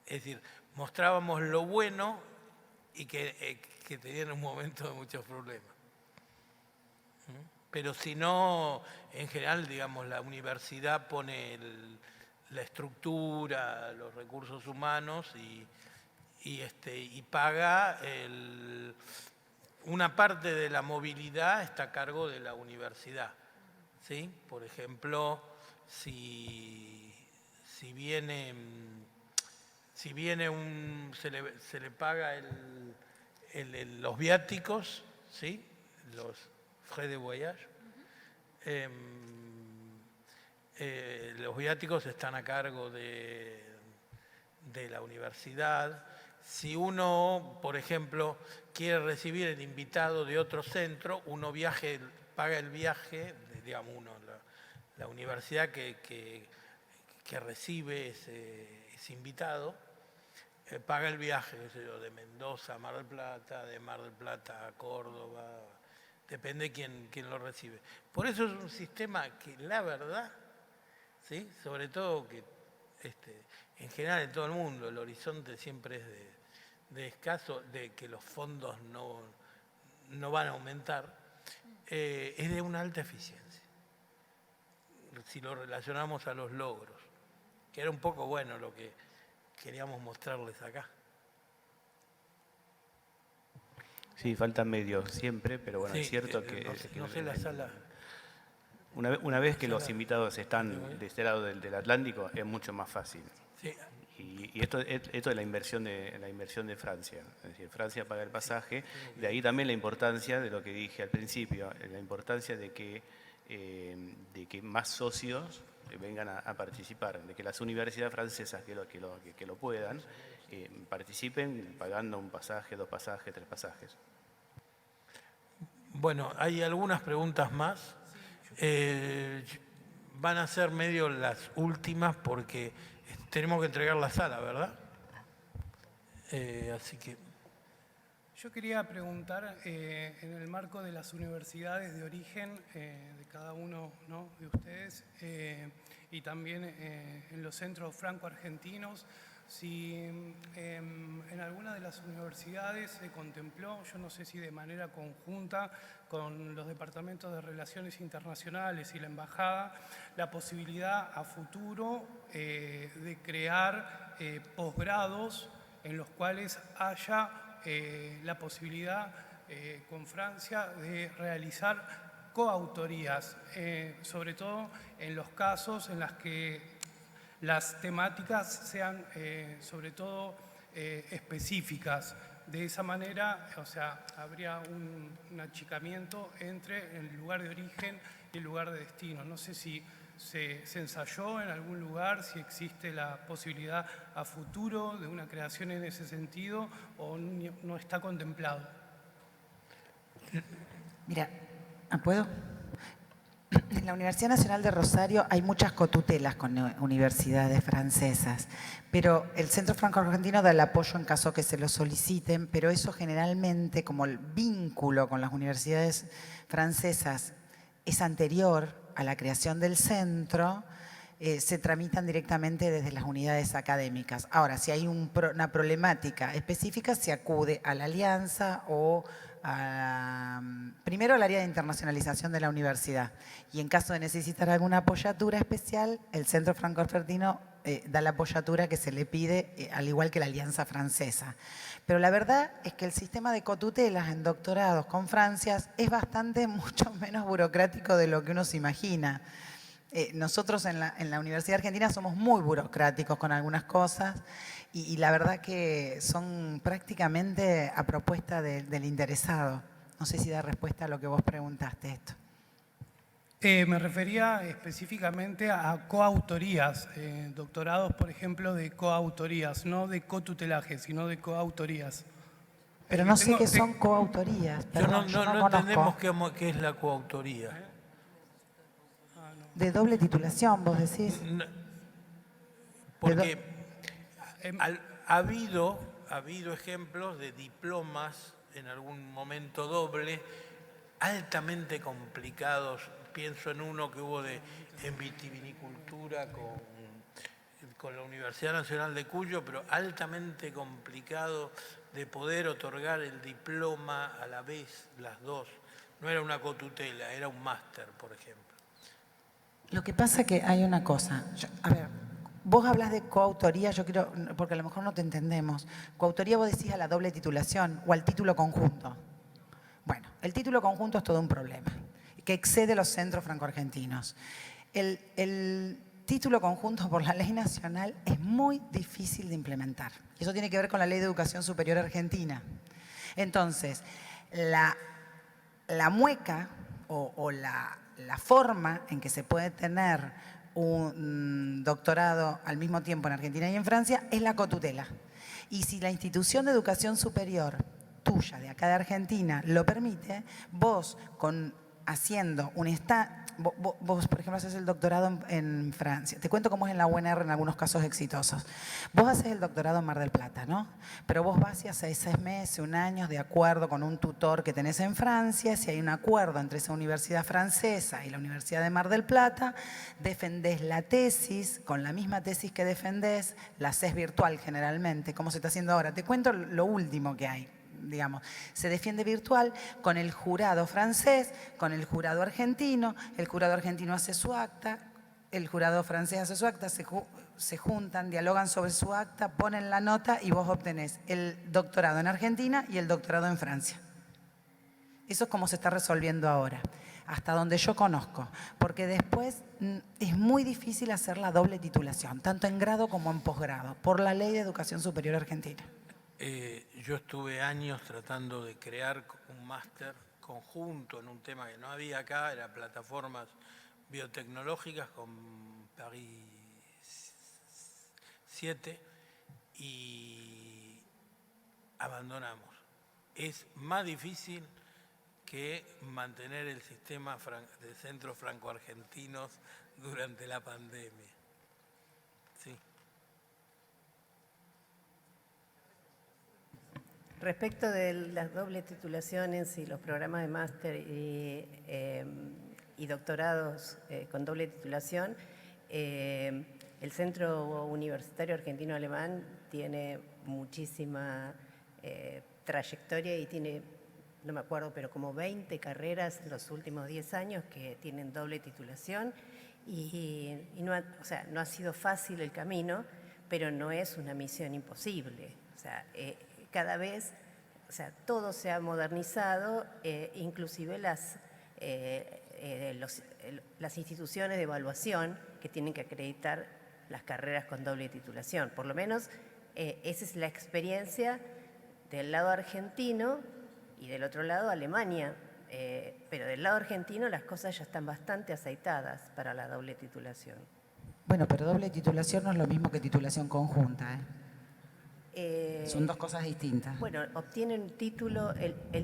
es decir, mostrábamos lo bueno y que tenían un momento de muchos problemas. Pero si no, en general, digamos, la universidad pone la estructura, los recursos humanos y paga una parte de la movilidad está a cargo de la universidad, ¿sí? Por ejemplo, si viene se le paga los viáticos, ¿sí?, los frais de voyage. Los viáticos están a cargo de la universidad. Si uno, por ejemplo, quiere recibir el invitado de otro centro, uno paga el viaje, digamos, la universidad que recibe ese invitado, paga el viaje, qué sé yo, de Mendoza a Mar del Plata, de Mar del Plata a Córdoba, depende quién lo recibe. Por eso es un sistema que, la verdad, ¿sí? Sobre todo que en general en todo el mundo el horizonte siempre es de escaso, de que los fondos no van a aumentar, es de una alta eficiencia. Si lo relacionamos a los logros, que era un poco bueno lo que queríamos mostrarles acá. Sí, faltan medios siempre, pero bueno, Sí, es cierto no sé la sala. Una vez que los invitados están de este lado del Atlántico, es mucho más fácil. Sí, Y esto es la inversión de Francia. Es decir, Francia paga el pasaje. De ahí también la importancia de lo que dije al principio, la importancia de que más socios vengan a participar, de que las universidades francesas que lo puedan participen pagando un pasaje, 2 pasajes, 3 pasajes. bueno, hay algunas preguntas más. Van a ser medio las últimas porque tenemos que entregar la sala, ¿verdad? Así que... Yo quería preguntar, en el marco de las universidades de origen de cada uno, ¿no?, de ustedes, y también en los centros franco-argentinos, si en alguna de las universidades se contempló, yo no sé si de manera conjunta con los departamentos de Relaciones Internacionales y la Embajada, la posibilidad a futuro de crear posgrados en los cuales haya la posibilidad con Francia de realizar coautorías, sobre todo en los casos en los que las temáticas sean sobre todo específicas. De esa manera, o sea, habría un achicamiento entre el lugar de origen y el lugar de destino. No sé si se ensayó en algún lugar, si existe la posibilidad a futuro de una creación en ese sentido o no está contemplado. Mira, ¿puedo? En la Universidad Nacional de Rosario hay muchas cotutelas con universidades francesas, pero el Centro Franco-Argentino da el apoyo en caso que se lo soliciten, pero eso generalmente, como el vínculo con las universidades francesas es anterior a la creación del centro, se tramitan directamente desde las unidades académicas. Ahora, si hay una problemática específica, se acude a la alianza o primero al área de internacionalización de la universidad. Y en caso de necesitar alguna apoyatura especial, el Centro Franco-Argentino da la apoyatura que se le pide, al igual que la Alianza Francesa. Pero la verdad es que el sistema de cotutelas en doctorados con Francia es mucho menos burocrático de lo que uno se imagina. Nosotros en la Universidad Argentina somos muy burocráticos con algunas cosas y la verdad que son prácticamente a propuesta del interesado. No sé si da respuesta a lo que vos preguntaste esto. Me refería específicamente a coautorías, doctorados, por ejemplo, de coautorías, no de cotutelaje, sino de coautorías. Pero no sé qué son coautorías. Perdón, no entendemos qué es la coautoría. De doble titulación, vos decís. Porque ha habido ejemplos de diplomas en algún momento doble, altamente complicados. Pienso en uno que hubo en vitivinicultura con la Universidad Nacional de Cuyo, pero altamente complicado de poder otorgar el diploma a la vez, las dos. No era una cotutela, era un máster, por ejemplo. Lo que pasa que hay una cosa. A ver, vos hablas de coautoría, yo quiero, porque a lo mejor no te entendemos. Coautoría vos decís a la doble titulación o al título conjunto. Bueno, el título conjunto es todo un problema, que excede los centros franco-argentinos. El título conjunto por la ley nacional es muy difícil de implementar. Y eso tiene que ver con la Ley de Educación Superior Argentina. Entonces, la mueca o la forma en que se puede tener un doctorado al mismo tiempo en Argentina y en Francia es la cotutela. Y si la institución de educación superior tuya, de acá de Argentina, lo permite, vos haciendo vos, por ejemplo, haces el doctorado en Francia. Te cuento cómo es en la UNR en algunos casos exitosos. Vos haces el doctorado en Mar del Plata, ¿no? Pero vos vas y haces 6 meses, 1 año, de acuerdo con un tutor que tenés en Francia. Si hay un acuerdo entre esa universidad francesa y la Universidad de Mar del Plata, defendés la tesis, con la misma tesis que defendés, la haces virtual generalmente, como se está haciendo ahora. Te cuento lo último que hay. Digamos, se defiende virtual con el jurado francés, con el jurado argentino hace su acta, el jurado francés hace su acta, se juntan, dialogan sobre su acta, ponen la nota y vos obtenés el doctorado en Argentina y el doctorado en Francia. Eso es como se está resolviendo ahora, hasta donde yo conozco, porque después es muy difícil hacer la doble titulación, tanto en grado como en posgrado, por la Ley de Educación Superior Argentina. Yo estuve años tratando de crear un máster conjunto en un tema que no había acá, eran plataformas biotecnológicas con París 7 y abandonamos. Es más difícil que mantener el sistema de centros franco-argentinos durante la pandemia. Sí. Respecto de las dobles titulaciones y los programas de máster y doctorados con doble titulación, el Centro Universitario Argentino-Alemán tiene muchísima trayectoria y tiene, no me acuerdo, pero como 20 carreras en los últimos 10 años que tienen doble titulación y no ha sido fácil el camino, pero no es una misión imposible. O sea, cada vez, todo se ha modernizado, inclusive las instituciones de evaluación que tienen que acreditar las carreras con doble titulación. Por lo menos esa es la experiencia del lado argentino y del otro lado Alemania. Pero del lado argentino las cosas ya están bastante aceitadas para la doble titulación. Bueno, pero doble titulación no es lo mismo que titulación conjunta, ¿eh? Son dos cosas distintas. Bueno, obtienen el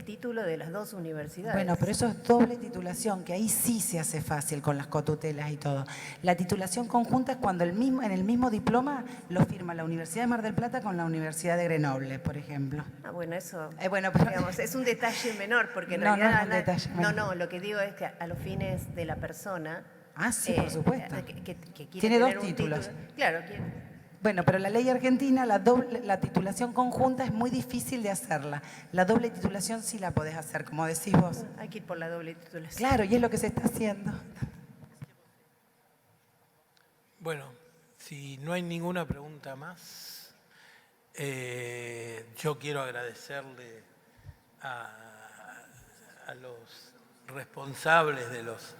título de las dos universidades. Bueno, pero eso es doble titulación, que ahí sí se hace fácil con las cotutelas y todo. La titulación conjunta es cuando en el mismo diploma lo firma la Universidad de Mar del Plata con la Universidad de Grenoble, por ejemplo. Ah, bueno, eso bueno, pero, digamos, es un detalle menor, porque en no, realidad... No, es un detalle menor. No, lo que digo es que a los fines de la persona... Ah, sí, por supuesto. Que quiere Tiene tener dos un títulos. Claro, Bueno, pero la ley argentina, la titulación conjunta es muy difícil de hacerla. La doble titulación sí la podés hacer, como decís vos. Hay que ir por la doble titulación. Claro, y es lo que se está haciendo. Bueno, si no hay ninguna pregunta más, yo quiero agradecerle a los responsables de los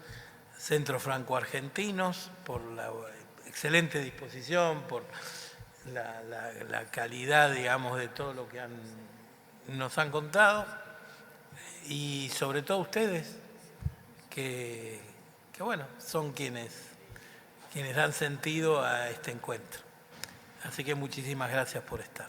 centros franco-argentinos por la excelente disposición, por la calidad, digamos, de todo lo que nos han contado y sobre todo ustedes, que bueno, son quienes dan sentido a este encuentro. Así que muchísimas gracias por estar.